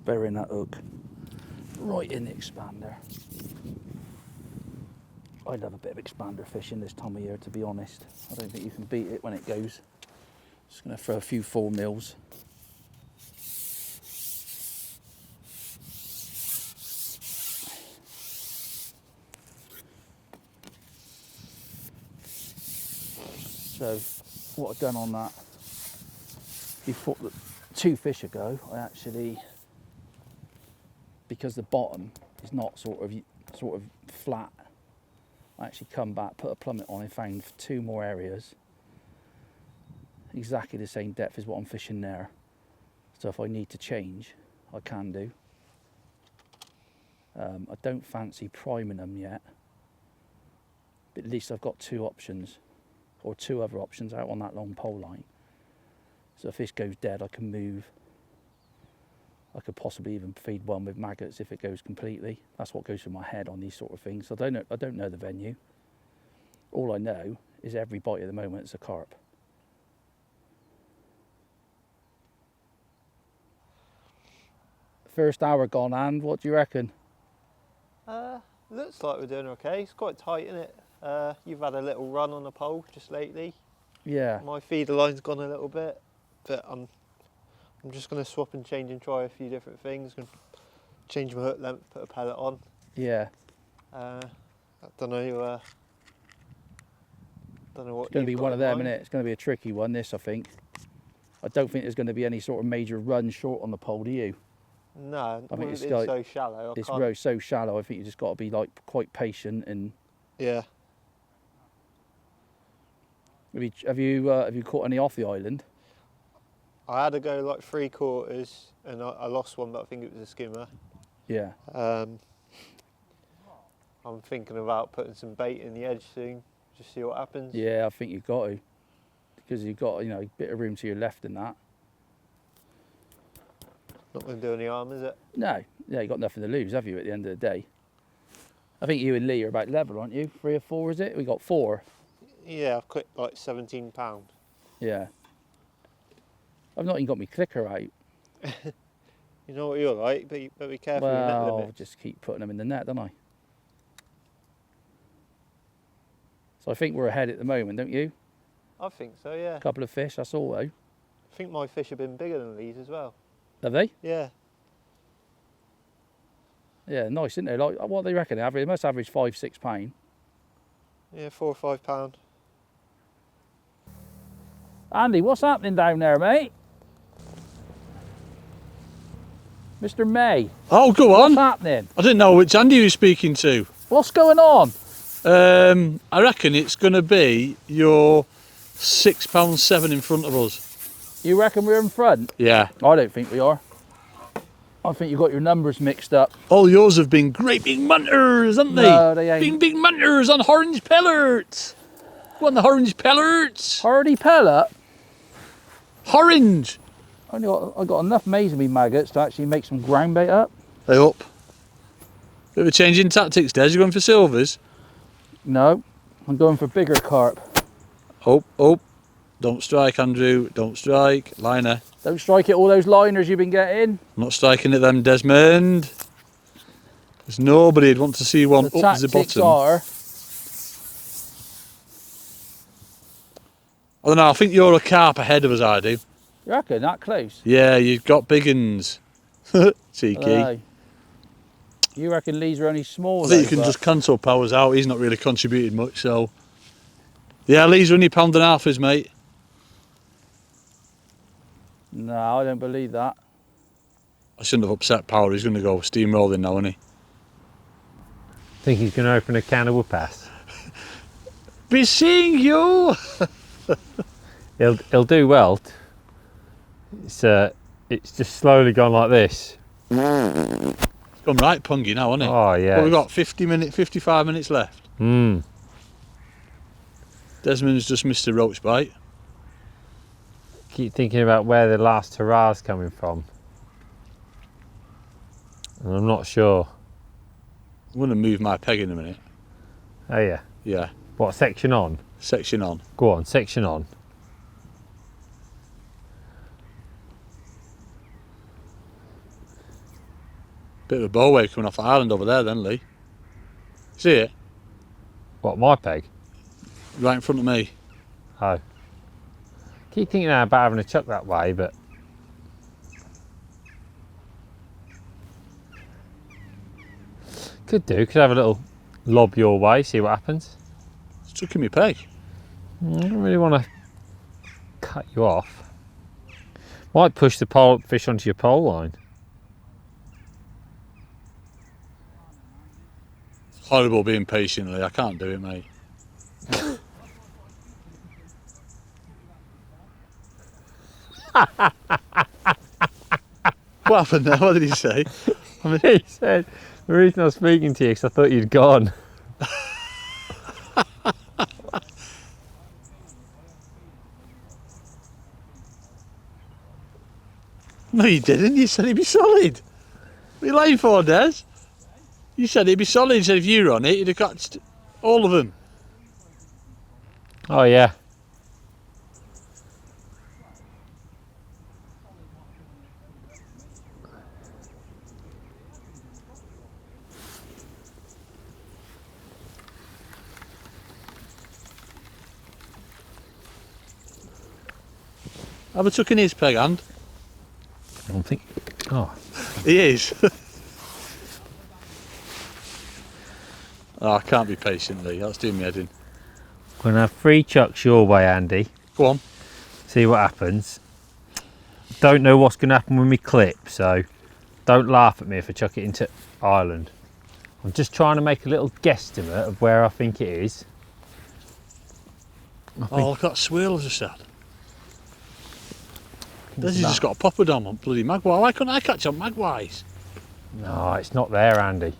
Burying that hook right in the expander. I love a bit of expander fishing this time of year, to be honest. I don't think you can beat it when it goes. Just going to throw a few 4 mils. So what I've done on that, before 2 fish ago, I actually, because the bottom is not sort of flat, I actually come back, put a plummet on and found 2 more areas exactly the same depth as what I'm fishing there. So if I need to change, I can do. I don't fancy priming them yet, but at least I've got 2 options, or 2 other options out on that long pole line. So if this goes dead, I can move. I could possibly even feed one with maggots if it goes completely. That's what goes through my head on these sort of things. I don't know the venue. All I know is every bite at the moment is a carp. First hour gone, and what do you reckon? Looks like we're doing okay. It's quite tight, isn't it? You've had a little run on the pole just lately. Yeah. My feeder line's gone a little bit, but I'm just going to swap and change and try a few different things. Gonna change my hook length, put a pellet on. Yeah. I don't know. Don't know what. It's going to be you've got one of in them, mind. isn't it? It's going to be a tricky one, this, I think. I don't think there's going to be any sort of major run short on the pole, do you? No, I mean, it's it's like- so shallow. I It's can't. so shallow, I think you just got to be like quite patient. And Yeah. have you caught any off the island? I had to go like 3/4 and I lost one, but I think it was a skimmer. Yeah. I'm thinking about putting some bait in the edge soon, just see what happens. Yeah, I think you've got to. Because you've got, you know, a bit of room to your left in that. Not going to do any harm, is it? No, yeah, you've got nothing to lose, have you, at the end of the day? I think you and Lee are about level, aren't you? 3 or 4, is it? We got 4. Yeah, I've quit like £17. Yeah. I've not even got my clicker out. You know what you're like, but be careful with your net Well, limit. just keep putting them in the net, don't I? So I think we're ahead at the moment, don't you? I think so, yeah. A couple of fish, that's all though. I think my fish have been bigger than these as well. Have they? Yeah. Yeah, nice, isn't they? Like, what do they reckon? They must average £5-6. Yeah, £4 or £5. Andy, what's happening down there, mate? Mr. May, Oh, go what's on. happening? I didn't know which Andy you were speaking to. What's going on? I reckon it's going to be your £6.7 in front of us. You reckon we're in front? Yeah. I don't think we are. I think you've got your numbers mixed up. All yours have been great big munters, haven't they? No, they ain't. Big munters on orange pellets. Go on the orange pellets. Hardy pellet? Orange. I got enough maize in me maggots to actually make some ground bait up. They up. Bit of a change in tactics, Des. You going for silvers? No, I'm going for bigger carp. Oh. Don't strike, Andrew. Don't strike. Liner. Don't strike it, all those liners you've been getting. I'm not striking at them, Desmond. There's nobody'd want to see one The up the tactics bottom. are, I don't know, I think you're a carp ahead of us, I do. you reckon, that close? Yeah, you've got big uns. Cheeky. Aye. You reckon Lee's are only small? I think you though, can but- just cancel Powers out. He's not really contributed much, so. Yeah, Lee's only £1.50, mate. No, I don't believe that. I shouldn't have upset Power. He's going to go steamrolling now, isn't he? Think he's going to open a can of whoop-ass. Be seeing you! He'll do well. It's just slowly gone like this. It's gone right pungy now, hasn't it? Oh yeah. Well, we've got 55 minutes left. Desmond's just missed a roach bite. Keep thinking about where the last hurrah's coming from. And I'm not sure. I'm going to move my peg in a minute. Oh yeah. Yeah, What, section on? section on. Go on, section on. Bit of a bow wave coming off the island over there then, Lee. See it? What, my peg? Right in front of me. Oh. Keep thinking now about having a chuck that way, but could have a little lob your way, see what happens. It's chucking me peg. I don't really want to cut you off. Might push the pole fish onto your pole line. Horrible being patient, Lee. I can't do it, mate. What happened there? What did he say? He said, the reason I was speaking to you is I thought you'd gone. No, you didn't. You said he'd be solid. What are you lying for, Des? You said he'd be solid. You said if you were on it, you'd have catched all of them. Oh yeah. Have a chuck in his peg hand. I don't think. Oh. He is. Oh, I can't be patient, Lee. That's doing me head in. Gonna have 3 chucks your way, Andy. Go on. See what happens. Don't know what's gonna happen with me clip, so don't laugh at me if I chuck it into Ireland. I'm just trying to make a little guesstimate of where I think it is. Oh, look at that swirl I've just had. Desi's just got a poppadom on bloody magpie. Why couldn't I catch on magpies? No, it's not there, Andy.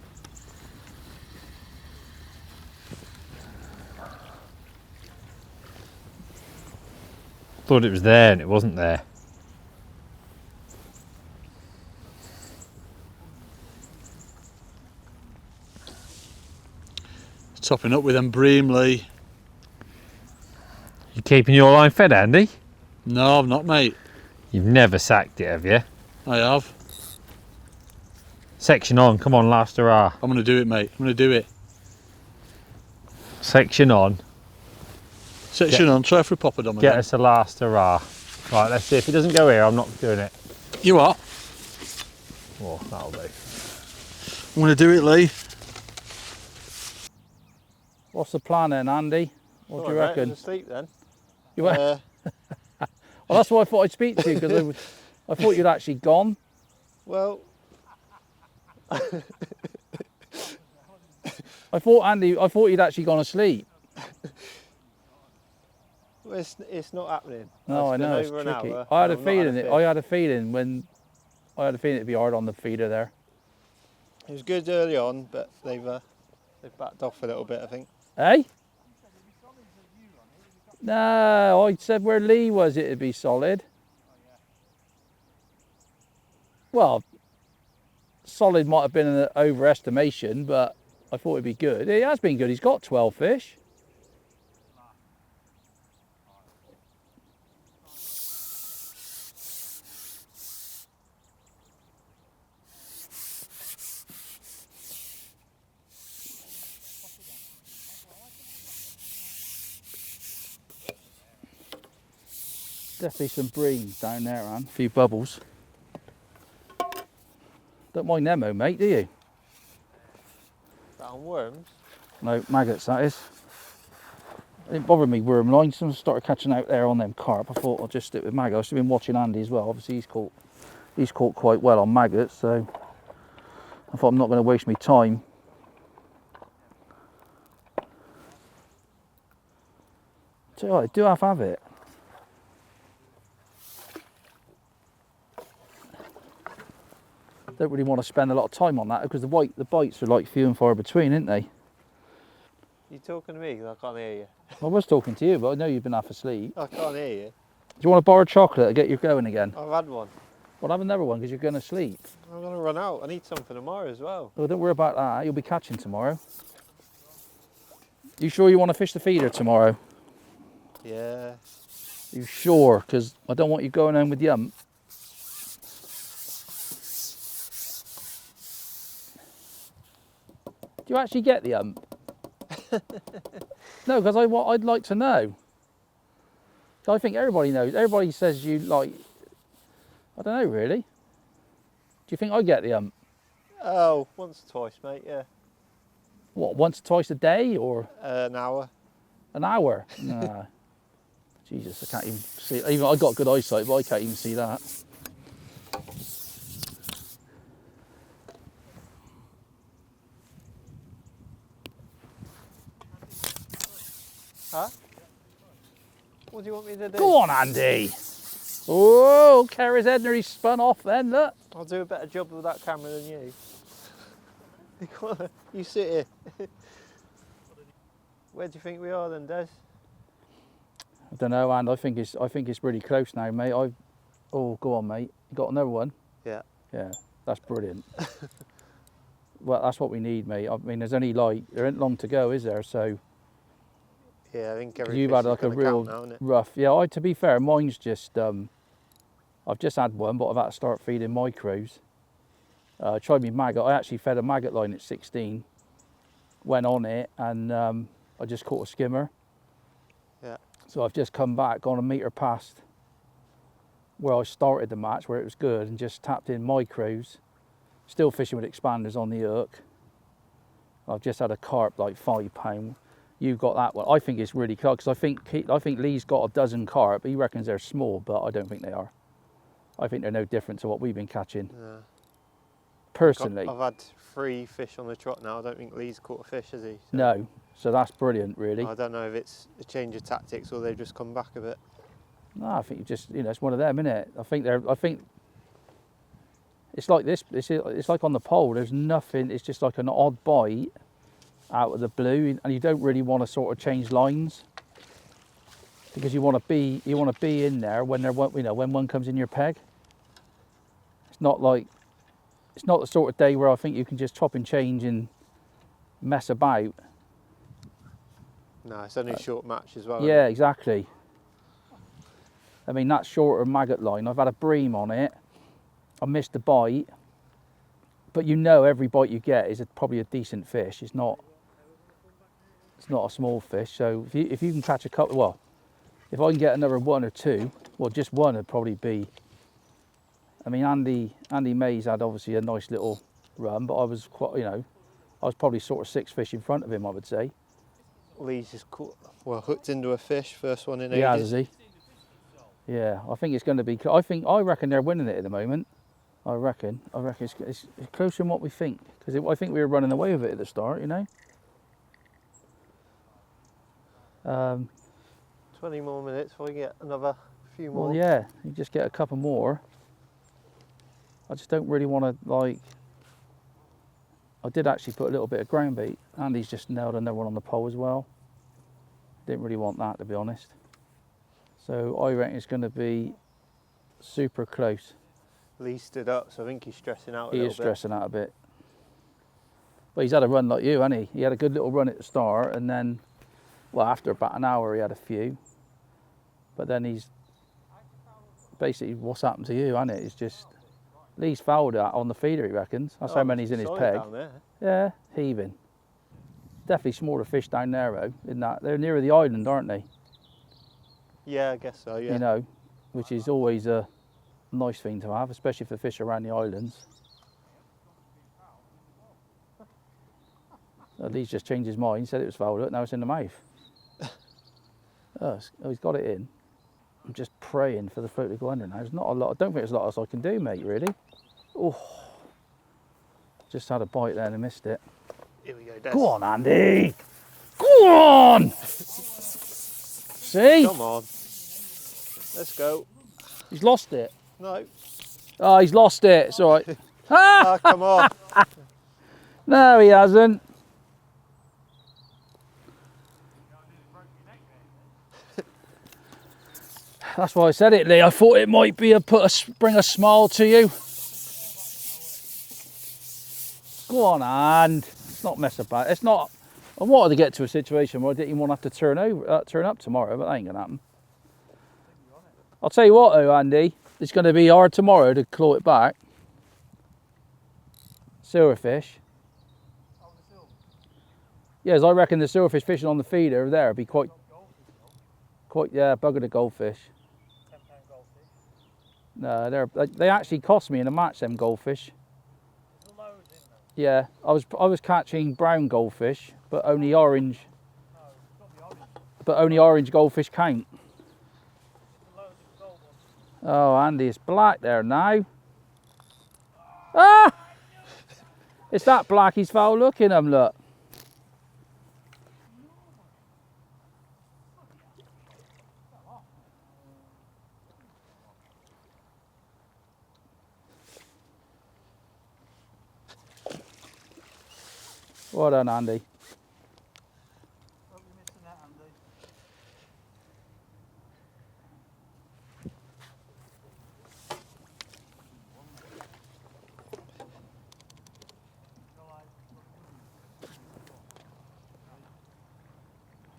Thought it was there and it wasn't there. Topping up with them bream, Lee. You keeping your line fed, Andy? No, I'm not, mate. You've never sacked it, have you? I have. Section on, come on, last hurrah. I'm going to do it, mate. I'm going to do it. Section on, Section on, try for a poppadom get again. us a last hurrah. Right, let's see. If it doesn't go here, I'm not doing it. You are? Oh, that'll do. I'm going to do it, Lee. What's the plan then, Andy? What do you Alright, reckon? mate, asleep then. You went- Well, that's why I thought I'd speak to you, because I thought you'd actually gone. Well, I thought you'd actually gone to sleep. it's not happening. No, I It's been know, it's over an tricky. hour I had a and I've not feeling fish. I had a feeling it'd be hard on the feeder there. It was good early on, but they've backed off a little bit, I think. Hey? No, I said where Lee was it'd be solid. Well, solid might have been an overestimation, but I thought it'd be good. It has been good. He's got 12 fish. Definitely some breams down there, Anne. A few bubbles. Don't mind them, though, mate, do you? That on worms? No, maggots, that is. It didn't bother me worm lines. Some started catching out there on them carp. I thought I'll just stick with maggots. I've been watching Andy as well. Obviously, he's caught quite well on maggots, so I thought I'm not going to waste my time. So I do have it. Don't really want to spend a lot of time on that because the bites are like few and far between, aren't they? You talking to me? 'Cause I can't hear you. I was talking to you, but I know you've been half asleep. I can't hear you. Do you want to borrow chocolate to get you going again? I've had one. Well, have another one because you're going to sleep. I'm going to run out. I need some for tomorrow as well. Well, don't worry about that. You'll be catching tomorrow. You sure you want to fish the feeder tomorrow? Yeah. You sure? Because I don't want you going home with yump. Do you actually get the ump? No, because I'd like to know. I think everybody knows. Everybody says you like. I don't know really. Do you think I get the ump? Oh, once or twice, mate, yeah. What, once or twice a day or An hour. an hour? Nah. Jesus, I can't even see. Even I got good eyesight, but I can't even see that. Huh? What do you want me to do? Go on, Andy. Oh, Kerry's head nearly spun off then, look. I'll do a better job with that camera than you. You sit here. Where do you think we are then, Des? I don't know, and I think it's really close now, mate. Oh, go on, mate. You got another one? Yeah. Yeah, that's brilliant. Well, that's what we need, mate. I mean, there ain't long to go, is there? So Yeah, I think every you've fish had is like a gonna real count now, innit? rough. Yeah, to be fair, mine's just. I've just had one, but I've had to start feeding micros. I tried me maggot. I actually fed a maggot line at 16. Went on it, and I just caught a skimmer. Yeah. So I've just come back, gone a metre past where I started the match, where it was good, and just tapped in micros. Still fishing with expanders on the hook. I've just had a carp like £5. You've got that one. I think it's really close because I think Lee's got a dozen carp. He reckons they're small, but I don't think they are. I think they're no different to what we've been catching. Yeah. Personally, I've had 3 fish on the trot now. I don't think Lee's caught a fish, has he? So no. So that's brilliant, really. I don't know if it's a change of tactics or they've just come back a bit. No, I think you just, you know, it's one of them, isn't it? I think it's like this. It's like on the pole. There's nothing. It's just like an odd bite out of the blue, and you don't really want to sort of change lines because you want to be in there when when one comes in your peg. It's not the sort of day where I think you can just chop and change and mess about. No, it's only a short match as well. Yeah, exactly. I mean, that's shorter maggot line. I've had a bream on it. I missed a bite, but you know every bite you get is probably a decent fish. It's not a small fish. So if you can catch a couple, well, if I can get another one or two, well, just one would probably be. I mean, Andy Mays had obviously a nice little run, but I was quite, you know, I was probably sort of 6 fish in front of him, I would say. Lee's just hooked into a fish, first one in He has, ages. has he? Yeah, I think it's going to be. I reckon they're winning it at the moment. I reckon it's closer than what we think, because I think we were running away with it at the start, you know. 20 more minutes before we get another few more. Well, yeah, you just get a couple more. I just don't really want to, like. I did actually put a little bit of ground bait. Andy's just nailed another one on the pole as well. Didn't really want that, to be honest. So I reckon it's going to be super close. Lee stood up, so I think he's stressing out a He little is bit. stressing out a bit. But he's had a run like you, hasn't he? He had a good little run at the start, and then, well, after about an hour he had a few. But then he's basically, what's happened to you, hasn't it? It's just, Lee's fouled out on the feeder, he reckons. That's how many's in his solid peg. down there. Yeah, heaving. Definitely smaller fish down there, though. In that they're nearer the island, aren't they? Yeah, I guess so, yeah. You know, which is always a nice thing to have, especially for fish around the islands. Lee's just changed his mind, said it was fouled up, now it's in the mouth. Oh, he's got it in. I'm just praying for the float to go under now. There's not a lot, I don't think there's a lot else I can do, mate, really. Oh, just had a bite there and I missed it. Here we go, Des. Go on, Andy! Go on! See? Come on. Let's go. He's lost it. No. Oh, he's lost it. It's all right. Ah, come on. No, he hasn't. That's why I said it, Lee. I thought it might be bring a smile to you. Go on, and let's not mess about. It's not. I wanted to get to a situation where I didn't even want to have to turn up tomorrow, but that ain't gonna happen. I'll tell you what, though, Andy. It's going to be hard tomorrow to claw it back. Silverfish. Yes, I reckon the silverfish fishing on the feeder there would be quite, yeah, bugger the goldfish. No, they actually cost me in a match, them goldfish. Yeah, I was catching brown goldfish, but only orange. But only orange goldfish count. Oh, Andy, it's black there now. Ah! It's that black he's foul looking, look. Well done, Andy.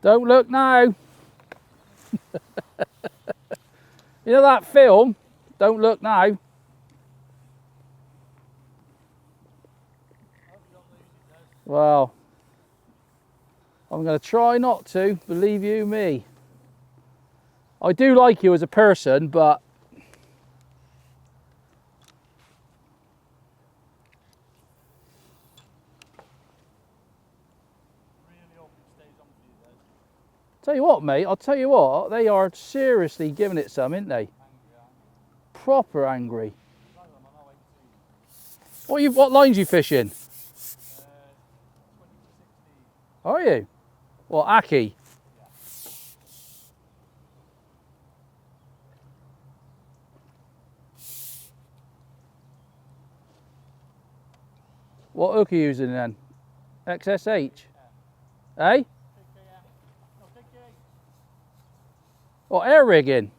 Don't look now. You know that film? Don't look now. Well, I'm going to try not to, believe you me. I do like you as a person, but tell you what, mate, I'll tell you what, they are seriously giving it some, aren't they? Proper angry. What lines you fishing? Are you? Well, Aki. What hook are you using then? XSH? Eh? What, air rigging?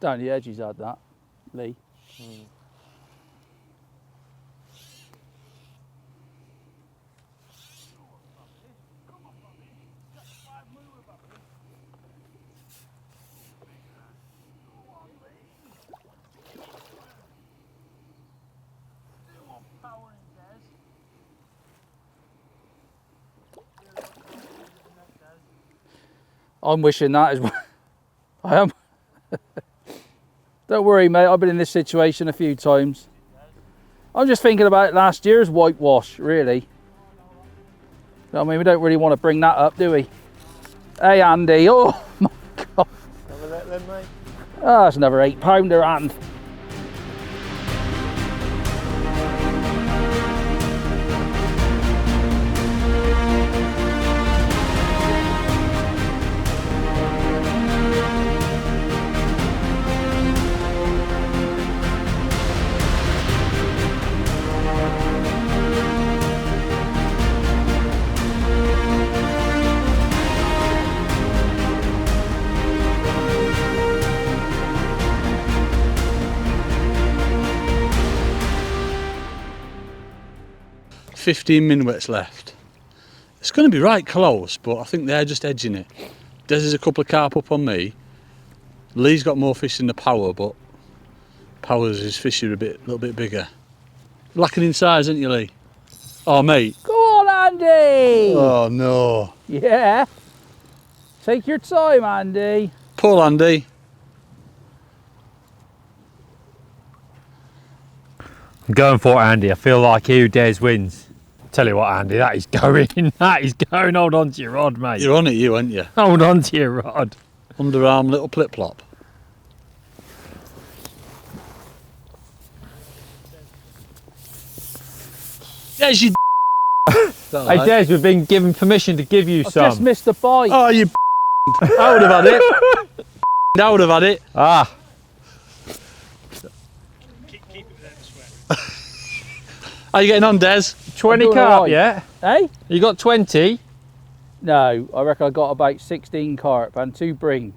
Down the edges had that, Lee. I'm wishing that as well. I am. Don't worry, mate. I've been in this situation a few times. I'm just thinking about last year's whitewash, really. You know what I mean, we don't really want to bring that up, do we? Hey, Andy. Oh, my God. Have a let then, mate. Ah, that's another 8-pounder, and. "15 minutes left. It's going to be right close, but I think they're just edging it. Des is a couple of carp up on me. Lee's got more fish than the Power, but Power's his fish are a little bit bigger. Lacking in size, aren't you, Lee? Oh, mate. Go on, Andy! Oh, no. Yeah. Take your time, Andy. Pull, Andy. I'm going for it, Andy. I feel like he who dares wins. Tell you what, Andy, that is going. That is going. Hold on to your rod, mate. You're on it, you, aren't you? Hold on to your rod. Underarm little plip-plop. There's your Hey, Des, we've been given permission to give you I've some. just missed the bite. Oh, you I would have had it. I would have had it. Ah, How you getting on, Des? 20 doing carp, alright. yeah? Hey? You got 20? No, I reckon I got about 16 carp and 2 bream.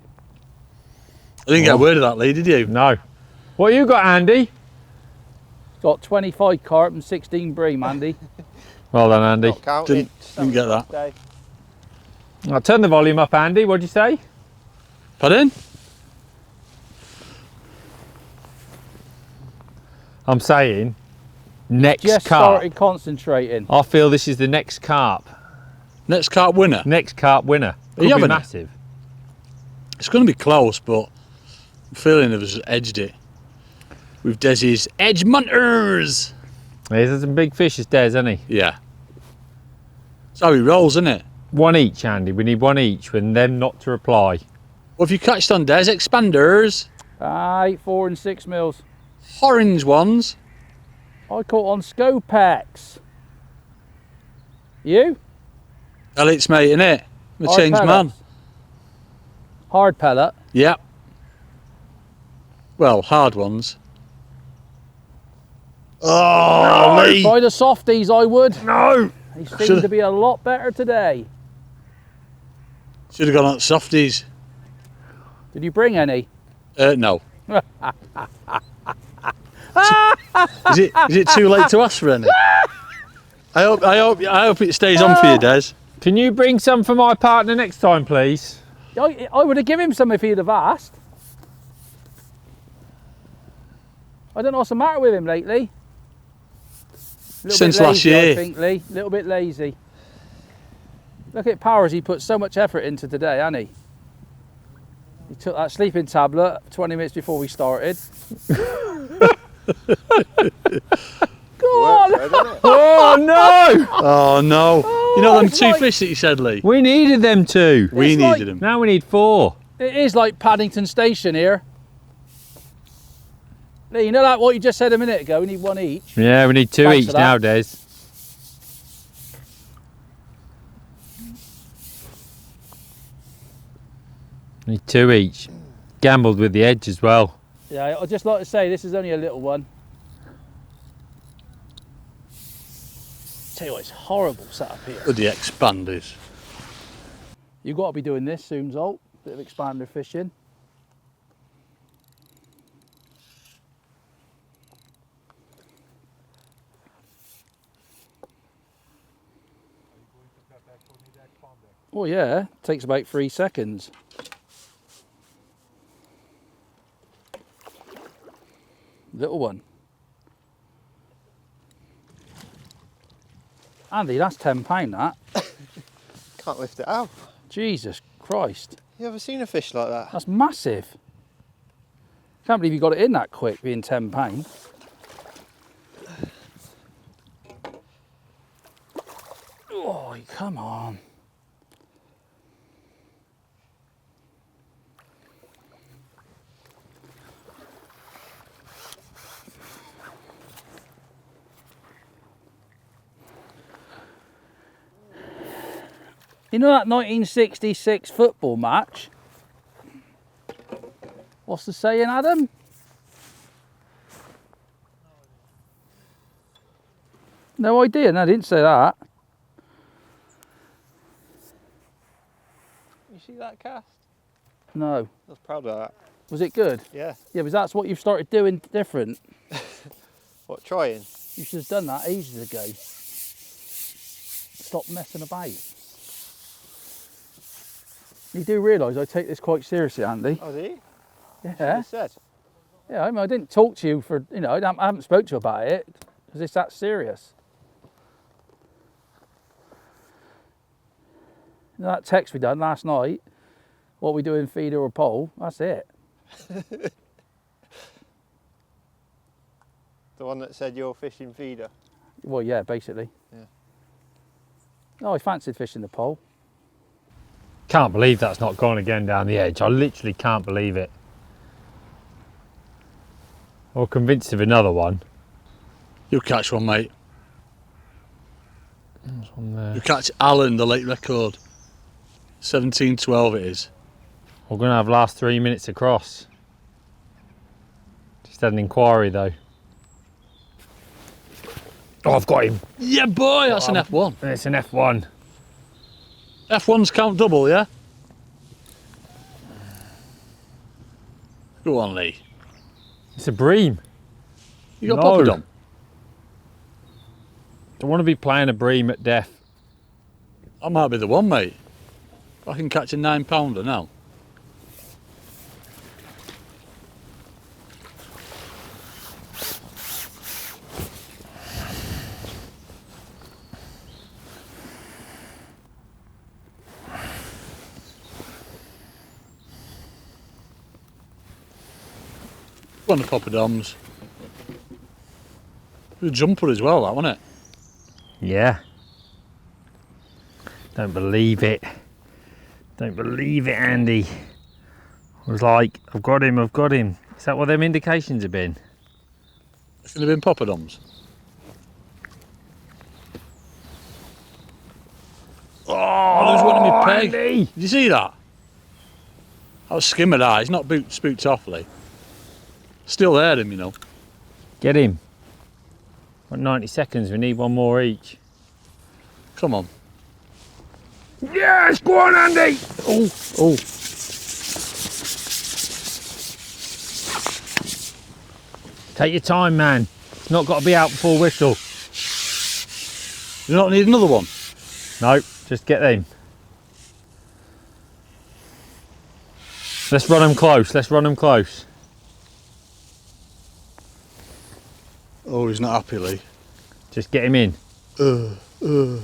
I didn't get a word of that, Lee, did you? No. What you got, Andy? Got 25 carp and 16 bream, Andy. Well done, Andy. Not counting. Didn't get that. Okay. I'll turn the volume up, Andy. What'd you say? Pardon? I'm saying next Just carp. started concentrating. I feel this is the next carp. Next carp winner. Next carp winner. Could you be having it? massive. It's going to be close, but I'm feeling they've just edged it. With Desi's Edge Munters. There's some big fishes, Des, isn't he? Yeah. That's how he rolls, isn't it? One each, Andy. We need one each, and them not to reply. Well, if you catched on Des, expanders, 4 and 6 mils. orange ones. I caught on Scopex. You? Elliot's mate, innit? I'm a Hard changed man. pellets. Hard pellet. Yeah. Well, hard ones. Oh, Lee! By the softies, I would. No! They seem Should've- to be a lot better today. Should have gone on softies. Did you bring any? No. Is it too late to ask for any? I hope it stays on for you, Des. Can you bring some for my partner next time, please? I would have given him some if he'd have asked. I don't know what's the matter with him lately. Since last year. I think, Lee. A little bit lazy. Look at Powers, he put so much effort into today, hasn't he? He took that sleeping tablet 20 minutes before we started. Go on! Works, though, doesn't it? Oh no! Oh no. You know them it's two like- fish that you said, Lee? We needed them two. We It's like- needed them. Now we need 4. It is like Paddington Station here. Lee, you know like what you just said a minute ago? We need one each. Yeah, we need 2 Thanks each for that. now, Des. Need 2 each. Gambled with the edge as well. Yeah, I'd just like to say this is only a little one. Tell you what, it's horrible set up here. Bloody expanders. You've got to be doing this soon, Zolt. Bit of expander fishing. Oh yeah, takes about 3 seconds. Little one. Andy, that's £10 that. Can't lift it out. Jesus Christ. You ever seen a fish like that? That's massive. Can't believe you got it in that quick, being £10. Oh, come on. You know that 1966 football match? What's the saying, Adam? No idea, no, I didn't say that. You see that cast? No. I was proud of that. Was it good? Yeah. Yeah, because that's what you've started doing different. What, trying? You should have done that ages ago. Stop messing about. You do realise I take this quite seriously, Andy. Oh, do you? Yeah. You said. Yeah, I mean, I didn't talk to you for, you know, I haven't spoke to you about it because it's that serious. You know, that text we done last night, what we doing, feeder or pole, that's it. The one that said you're fishing feeder. Well, yeah, basically. Yeah. Oh, I fancied fishing the pole. Can't believe that's not gone again down the edge. I literally can't believe it. Or convinced of another one. You'll catch one, mate. There's one there. You'll catch Alan, the late record. 17-12 it is. We're going to have last 3 minutes across. Just had an inquiry though. Oh, I've got him. Yeah, boy, that's an F1. It's an F1. F1s count double, yeah? Go on, Lee. It's a bream. You got No. poppered on. Don't want to be playing a bream at death. That might be the one, mate. I can catch a 9-pounder now. One of the poppadoms. The jumper as well, that wasn't it? Yeah. Don't believe it. Don't believe it, Andy. I was like, I've got him, I've got him. Is that what them indications have been? It could have been poppadoms. Oh, there's one in my peg. Andy! Did you see that? I was skimming that. He's not spooked awfully. Still there, him, you know. Get him. Got 90 seconds, we need one more each. Come on. Yes, go on, Andy! Oh, oh. Take your time, man. It's not got to be out before whistle. You don't need another one? Nope, just get them. Let's run them close, let's run them close. Oh, he's not happy, Lee. Just get him in. We've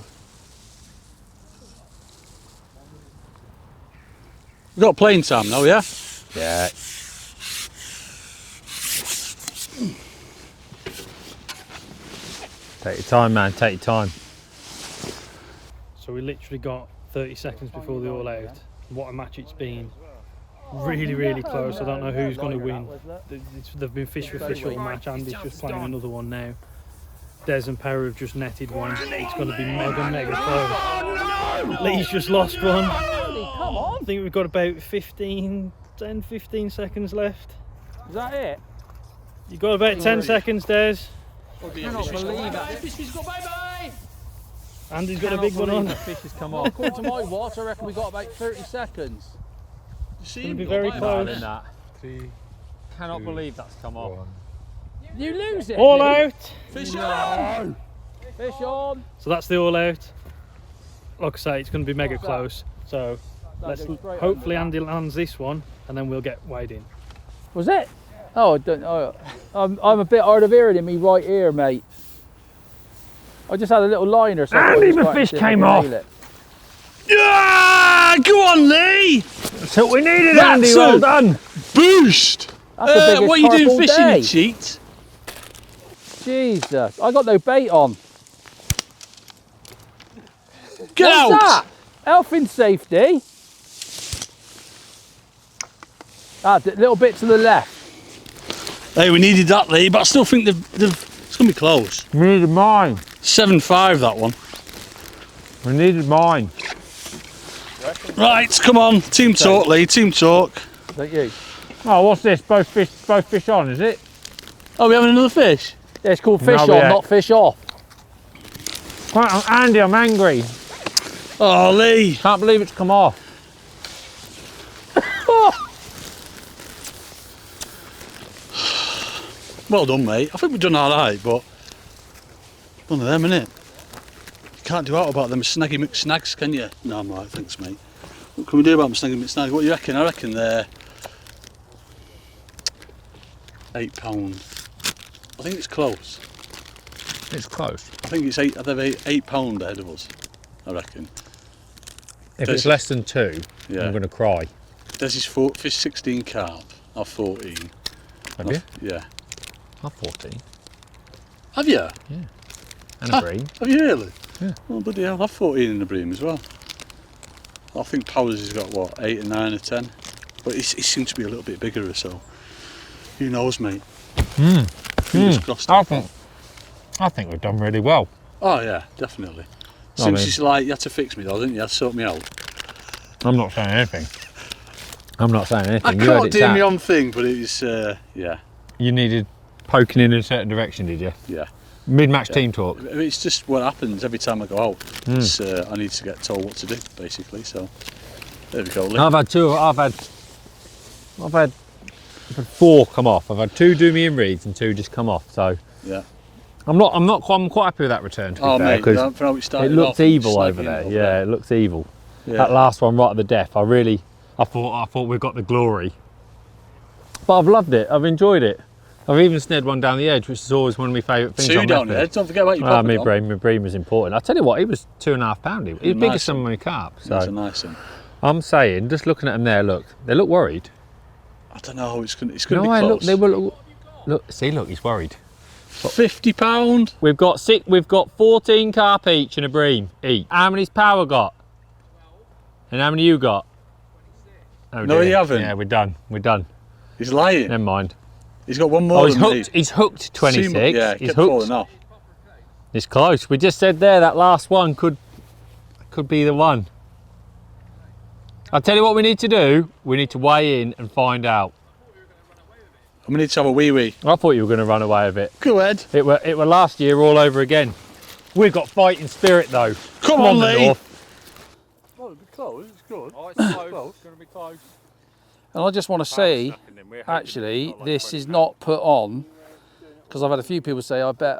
got playing time now, yeah? Yeah. Take your time, man. Take your time. So we literally got 30 seconds before the all out. What a match it's been. Really, really close. I don't know who's going to win. They've been fish for fish all match. Andy's just playing another one now. Des and Perry have just netted one. It's going to be mega close. Lee's just lost one. I think we've got about 10, 15 seconds left. Is that it? You've got about 10 seconds, Des. I cannot believe that. Fish got bye-bye! Andy's got a big one on. The fish has come Well, off. according to my watch, I reckon we got about 30 seconds. You see It's him going to be go very by close. Than that. Cannot believe that's come off. You lose it. All Lee. out. Fish on! Fish on. So that's the all out. Like I say, it's going to be mega close. So let's hopefully Andy lands this one, and then we'll get weighed in. Was it? Oh, I don't know. I'm a bit hard of hearing in me right ear, mate. I just had a little liner. So Andy, the fish came off. Yeah! Go on, Lee! That's what we needed, That's Andy. it. Well done. Boost! That's the biggest What are you carp doing all fishing, day. you cheat? Jesus, I got no bait on. Get What's out! that? Health and safety. Ah, a little bit to the left. Hey, we needed that, Lee, but I still think it's going to be close. We needed mine. 7.5, that one. We needed mine. Right, come on. Team talk, Lee. Team talk. Don't you? Oh, what's this? Both fish on, is it? Oh, we having another fish? Yeah, it's called fish No, on, yeah. not fish off. Right, Andy, I'm angry. Oh, Lee. Can't believe it's come off. Well done, mate. I think we've done all right, but one of them, innit? You can't do out about them snaggy McSnags, can you? No, I'm right, thanks, mate. What can we do about them snaggy McSnags? What do you reckon? I reckon they're £8. I think it's close. It's close. I think it's £8 ahead of us, I reckon. If it's less than 2, Yeah. I'm going to cry. There's his fish 16 carp. I've 14. Have you? Yeah. I'm 14. Have you? And a bream. Have you really? Yeah. Oh, bloody hell, I've 14 in the bream as well. I think Powers has got, what, 8 or 9 or 10? But he seems to be a little bit bigger or so. Who knows, mate? Fingers crossed. I think we've done really well. Oh, yeah, definitely. I Seems mean- it's like, you had to fix me though, didn't you? You had to sort me out. I'm not saying anything. I'm not saying anything. I You heard can't it do tap. my own thing, but it's, yeah. You needed poking in a certain direction, did you? Yeah. Mid-match team talk. It's just what happens every time I go out. It's, I need to get told what to do, basically. So, there we go, Lee. I've had 4 come off. I've had 2 do me in reeds and 2 just come off. So Yeah. I'm quite happy with that return. To be Oh, fair, mate, 'cause for how it started it looks off, it was evil over snagging there. over Yeah, it looks evil. Yeah. That last one right at the death, I thought we got the glory. But I've loved it. I've enjoyed it. I've even snared one down the edge, which is always one of my favourite things. 2 on down record. there. Don't forget about your Ah, pocket. my bream was important. I tell you what, he was 2.5 pound. He was bigger Nice than one. my carp. That's a So nice one. I'm saying, just looking at them there, look, they look worried. I don't know. It's gonna No, be close. look, they will look. See, look, he's worried. £50. We've got 14 carp each and a bream each. How many's Power got? And how many you got? Oh, No, dear. you haven't. Yeah, we're done. We're done. He's lying. Never mind. He's got one more. Oh, he's than hooked. me. He's hooked 26. Yeah, He's kept hooked. falling off. It's close. We just said there that last one could be the one. I'll tell you what we need to do. We need to weigh in and find out. We need to have a wee. I thought you were going to run away with it. Go ahead. It were last year all over again. We've got fighting spirit though. Come on, the Lee. North. Oh, it'll be close. It's good. Oh, it's close. It's going to be close. And I just want to say, actually, this is not put on because I've had a few people say, I bet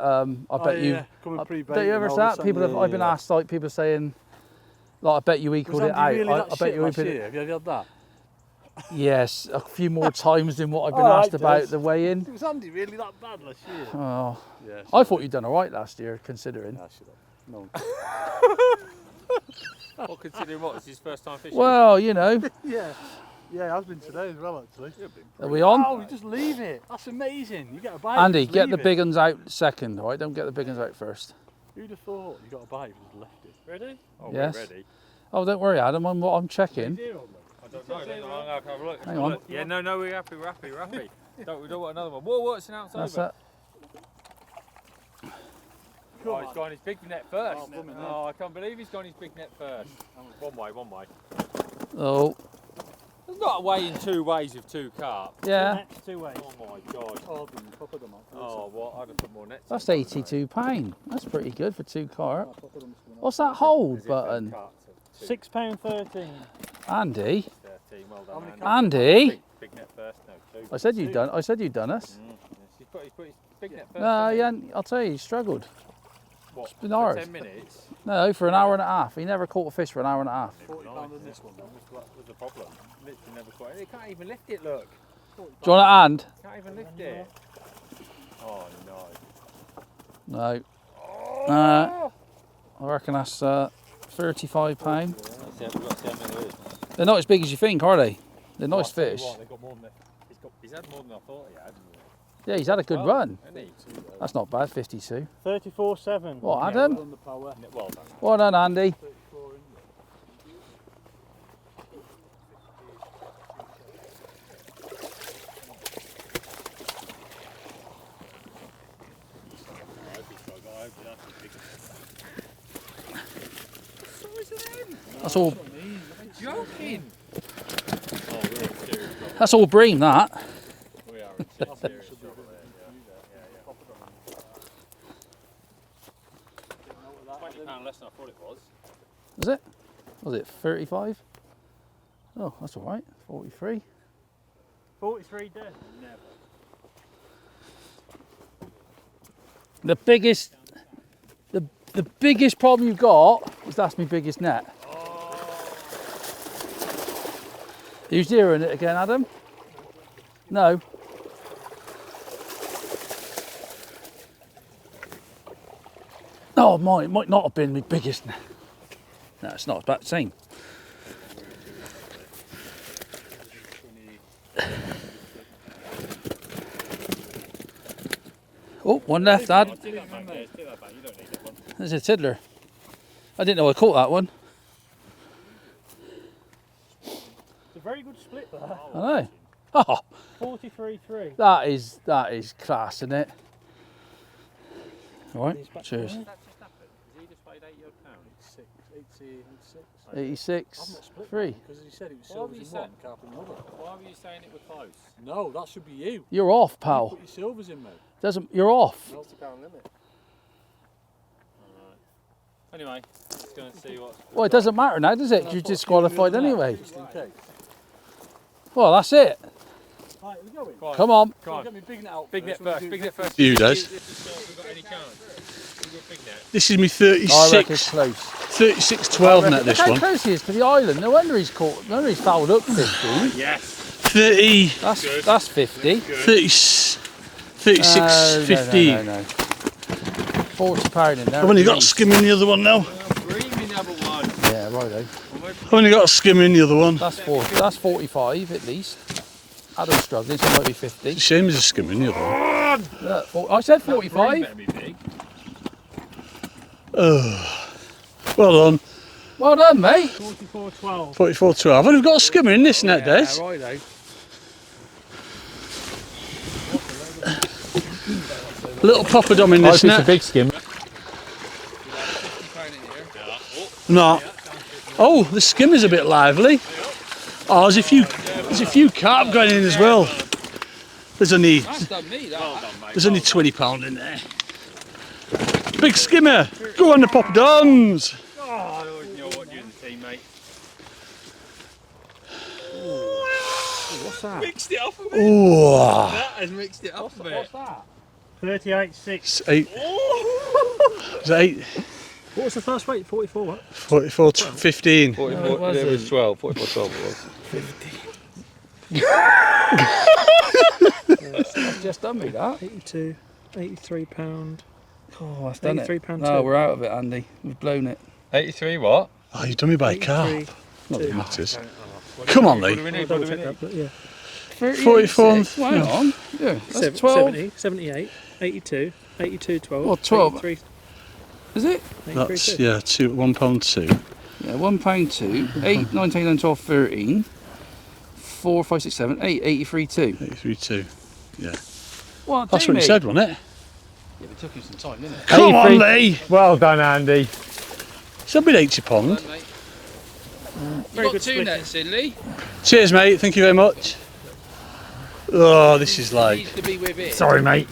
you. Don't you ever say that? I've been asked, like people saying, like, I bet you equaled it out. I bet you equaled it. Have you had that? Yes, a few more times than what I've been asked about the weigh-in. Was Andy really that bad last year? Oh, Yeah. I thought you'd done all right last year, considering. No. What, considering what? It's his first time fishing? Well, you know, Yeah. Yeah, it has been today as well, actually. Are we on? Oh, you just leave it. That's amazing. You get a bite. Andy, just get leave the it. big ones out second, all right? Don't get the big ones out first. Who'd have thought you got a bite if you just left it? Ready? Oh, Yes. we're ready. Oh, don't worry, Adam. I'm checking. I don't know. I'll have a look. Hang on. Yeah, no, we're happy. We don't want another one. Whoa, it's an outside. That's that. Oh, he's gone his big net first. Oh, I can't believe he's gone his big net first. One way. Oh, There's not a way in 2 ways of 2 carp. yeah. Nets 2 ways. Oh my god. Oh, what? I'd have put more nets. That's £82. That's pretty good for 2 carp. What's that hold button? £6.13. Andy? 13, well done, man. Andy? Big net first, no, 2. I said you'd done us. He's put his big net first. No, hasn't he? yeah, I'll tell you, he struggled. What, It's been for hard. 10 minutes? No, for an hour and a half. He never caught a fish for an hour and a half. £40 on this one. What was the problem? Literally never quite. He can't even lift it, look. Do you want a hand? Can't even lift it. Oh no. No. I reckon that's £35. We've got to see how many there is. They're not as big as you think, are they? They're nice Oh, I'll tell you fish. what, they've got more than he's had more than I thought he had. Yeah, he's had a good run. Hasn't he? That's not bad, 52. 34.7. What, Yeah, Adam? On the power. Well done. Well done, Andy. That's all. Joking. That's all bream. That. We are in serious trouble there. £20 less than I thought it was. Was it? Was it 35? Oh, that's all right. 43. 43 dead. The biggest problem you've got is that's my biggest net. Are you zeroing it again, Adam? No. Oh, it might not have been my biggest net. No, it's not. It's about the same. Oh, one left, Dad. There's a tiddler. I didn't know I caught that one. It's a very good split there. I know. Oh, 43.3. that is class, isn't it? All right, cheers. That just happened. Has he just paid £80? 86, 3. Because he said it was Why were silvers you in saying? one, carp in the other. Why were you saying it was close? No, that should be you. You're off, You pal. put your silvers in, mate. You're off. £90 limit. Anyway, just going to see what. Well, it doesn't matter now, does it? You're disqualified anyway. Just in case. Well, that's it. Right, we're going. Go on. Come on. Go on. Get me big net out. Big net first. Big net first. You, Des. We've got any chance. We've got big net. This is me I reckon it's 36, close. 36-12 net, this Look how one. close he is to the island. No wonder he's caught. No wonder he's fouled up 50. Yes. 30, That's 50. 36, No, 15. No. £40 in there. I've only at got a least. skim in the other one now. Dreamy number one. Yeah, righto. I've only got a skim in the other one. That's 45 at least. Adam's struggling, so it might be 50. Shame there's a skim in the other one. Look, I said 45. Better be big. Well done. Well done, mate. 44.12. 44-12. I've only got a skimmer in this net, Des. Righto. Little poppadom in this net. big skim. No. Oh, the skim is a bit lively. Oh, there's a few carp going in as well. There's only £20 in there. Big skimmer. Go on the poppadoms. Oh, I always know what you and the team, mate. What's that? Mixed it up a bit. Ooh. That has mixed it up a bit. 38.6. It's 8. Is that 8? What was the first weight? 44 what? 44 to 15. 44, it it was wasn't. 12. 44, 12 it was. That's just done me, that. 82, £83. Oh, that's done it. £83 No, too. we're out of it, Andy. We've blown it. 83 what? Oh, you've done me by carp. 83. Not that it matters. Come on, Lee. 44. 36. Well, hang on. Yeah, that's 12. 70, 78, 82, 82, 12. Well, 12. 83, Is it? 83, That's, two. yeah, £1.2. Yeah, £1 2, 8, 9, 10, 11, 12, 13, 4, 5, 6, 7, 8, 83, 2. 83.2. Yeah. What, That's what you said, wasn't it? Yeah, it took him some time, didn't it? Come on, 83. Lee. Well done, Andy. It's a bit 80 pound. You Very got good 2 split. nets in, Lee. Cheers, mate. Thank you very much. Oh, this is like. Needs to be with it. Sorry, mate.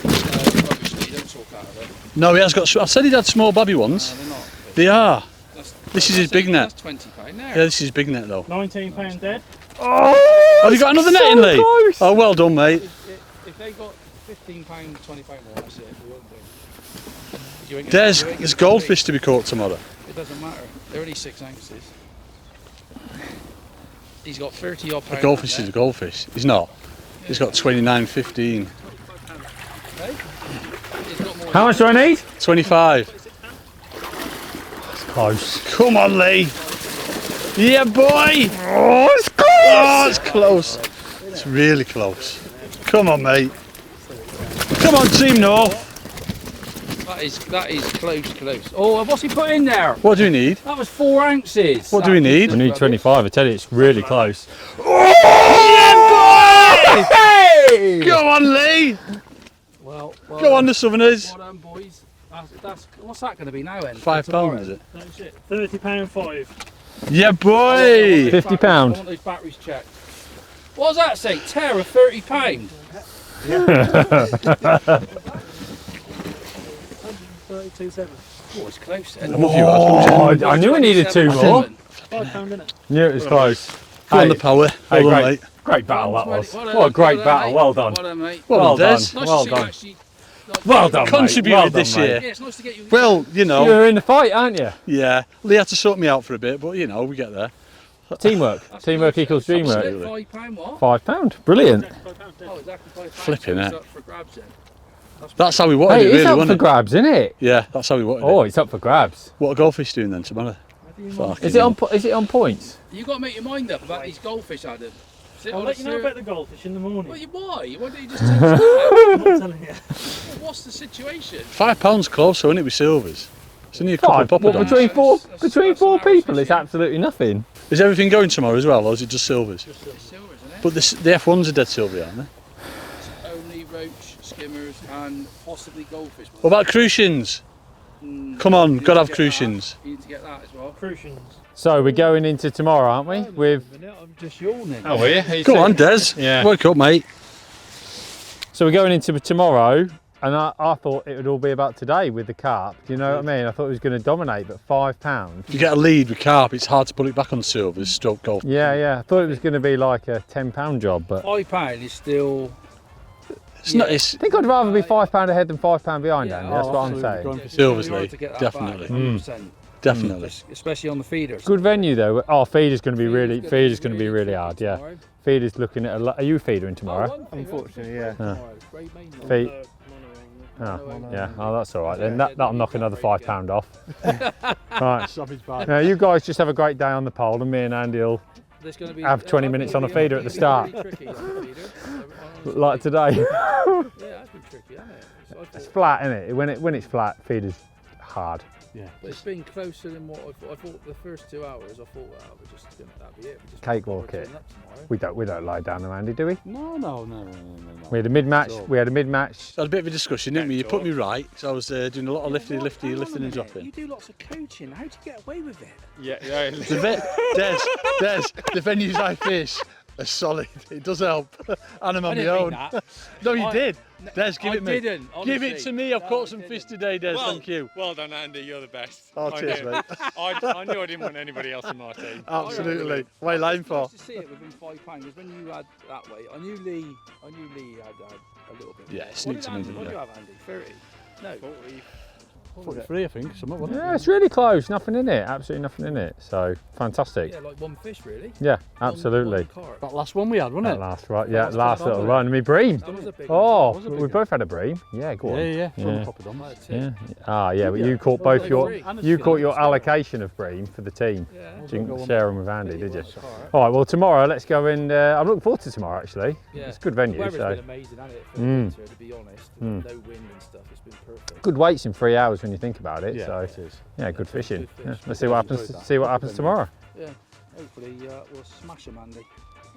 Obviously, you don't talk out of it. No, he has got. I said he'd had small babby ones. No, they're not. They are. That's, This is his big net. That's £20 there. Yeah, this is his big net though. £19 dead. Oh, you got another net in, Lee? close. Oh, well done, mate. If they got £15, £20 more, that's it. We won't do. You ain't gonna- There's you ain't there's gonna goldfish to be caught tomorrow. It doesn't matter. They're only 6 ounces. He's got 30 odd A pounds. goldfish is a goldfish. He's not. He's got 29.15. How much do I need? 25. It's close. Come on, Lee. Yeah, boy. Oh, it's close. Oh, it's close. It's really close. Come on, mate. Come on, Team North. That is close. Oh, what's he put in there? What do we need? That was 4 ounces. What do we need? We need 25. I tell you, it's really close. Hey! Go on, Lee. Well, Go on, the Southerners. Well done, boys. That's what's that going to be now then? £5, is it? That's it. £30 5. Yeah, boy. £50. I want those batteries checked. What does that say? Terra, £30. 32.7. Oh, it's close then. I'm with you, Oh, I knew I needed 2 more. £5 in it. Knew it was close. Go on Hey, the power. hey, Well done, great, mate. great battle that was. Well done, What a great well done, battle. mate. Well done. Well done, mate. Well done, Des. Nice Well to see you done. actually. Well done, mate. Contributed Well done, this mate. year. Yeah, it's nice to get you. Well, you You know, were in the fight, aren't you? yeah. Lee had to sort me out for a bit, but you know, we get there. Teamwork. Teamwork equals dreamwork. £5 what? £5. Brilliant. Oh, exactly £5. Flipping So it. it's up for grabs then. That's how we wanted Hey, it, it's really, up for wasn't it? grabs, isn't it? Yeah, that's how we wanted Oh, it. it's up for grabs. What are goldfish doing then tomorrow? Fucking Is it on? hell. Is it on points? You got to make your mind up about these goldfish, Adam. I'll let you know about the goldfish in the morning. Why? Why don't you just tell us now? I'm not telling you. What's the situation? £5 close, isn't it, with silvers? It's only a couple Five. of Well, poppadons. between four That's an people, hour's it's absolutely nothing. Is everything going tomorrow as well, or is it just silvers? It's silver, isn't it? But the F1s are dead silver, aren't they? Only roach, skimmers, and possibly goldfish. What about crucians? Come on, gotta have crucians. You need to get that as well. Crucians. So we're going into tomorrow, aren't we? With I'm just yawning. oh, are you? Go on, Des. Yeah. Wake up, mate. So we're going into tomorrow, and I thought it would all be about today with the carp. Do you know what I mean? I thought it was going to dominate, but £5. If you get a lead with carp, it's hard to put it back on silvers, stroke gold. Yeah. I thought it was going to be like a £10 job, but I £5 is still. It's not. It's think I'd rather be £5 ahead than £5 behind, Andy. That's what I'm absolutely. saying. Going for silvers, You want Lee. to get that Definitely. back, 100%. Definitely. Especially on the feeders. Good venue though. Oh, feeder's going to be really hard. Yeah. Feeder's looking at a lot. Are you feedering tomorrow? Unfortunately, yeah. Feed. Oh, yeah. Oh, that's all right then. That'll knock another £5 off. Right. Now you guys just have a great day on the pole, and me and Andy will have 20 minutes on a feeder at the start, like today. Yeah, that's been tricky, hasn't it? It's flat, isn't it? When it's flat, feeder's hard. But it's been closer than what I thought. The first 2 hours, I thought that was just that'd be it. We just Cakewalk it. We don't lie down there, Andy, do we? No. We had a mid-match. We had a mid-match. Had a bit of a discussion, didn't we? You put me right, so I was doing a lot of lifting and dropping. You do lots of coaching. How'd you get away with it? Des, the venues I fish are solid. It does help. And I'm on my own. No, you did. Des, give it me. Didn't, Give it to me. I've caught some fish today, Des. Thank you. Well done, Andy. You're the best. Oh, cheers, mate. I knew I didn't want anybody else in my team. Absolutely. What are you lying for? Nice to see it within £5 because when you had that way, I knew Lee had a little bit. Yeah, more. sneaked What some did in, Andy? What didn't do you have, Andy? 30? No. 40. 43, I think, something, wasn't it? Yeah, it's really close. Nothing in it. Absolutely nothing in it. So fantastic. Yeah, like one fish really. Yeah, absolutely. One carp. That last one we had, wasn't That it? last right. Yeah, Last last one, little wasn't run. Me bream. That was a big Oh, was a we big both had a bream. Yeah, go on. Yeah. From Yeah. the poppadoms. Yeah. Ah, yeah. But Yeah. you caught Well, both like your three. you caught your allocation of bream for the team. Yeah. Didn't share them with Andy, did you? Carp. All right. Well, tomorrow let's go and I'm looking forward to tomorrow. Actually, Yeah. it's a good venue. The weather's So been amazing, hasn't it? For the Mm. winter, to be honest. Mm. No wind and stuff. It's been perfect. good weights in 3 hours when you think about it. Yeah, So it is. yeah, good fishing. Good Yeah. fish. Let's see what happens. Enjoyed that. See what Good happens venue. tomorrow. Yeah. Hopefully we'll smash them, Andy.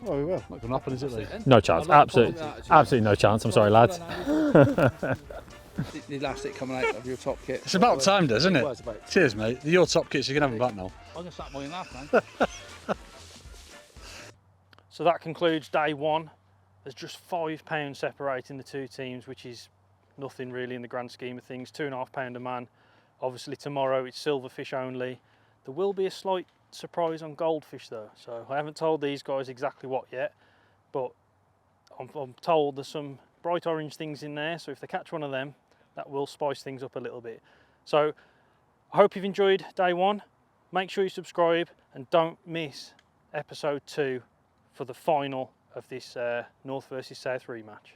Oh, we will. Not going to happen, is it, Lee? No chance. Absolutely no chance. I'm sorry, lads. The elastic coming out of your top kit. It's about time, Des, isn't It it? was about. Cheers, mate. Your top kits, you can have them back now. I'm going to start mowing last man. So that concludes day one. There's just £5 separating the two teams, which is nothing really in the grand scheme of things. £2.5 a man. Obviously tomorrow it's silverfish only. There will be a slight surprise on goldfish though. So I haven't told these guys exactly what yet, but I'm told there's some bright orange things in there. So if they catch one of them, that will spice things up a little bit. So I hope you've enjoyed day one. Make sure you subscribe and don't miss episode 2 for the final of this North versus South rematch.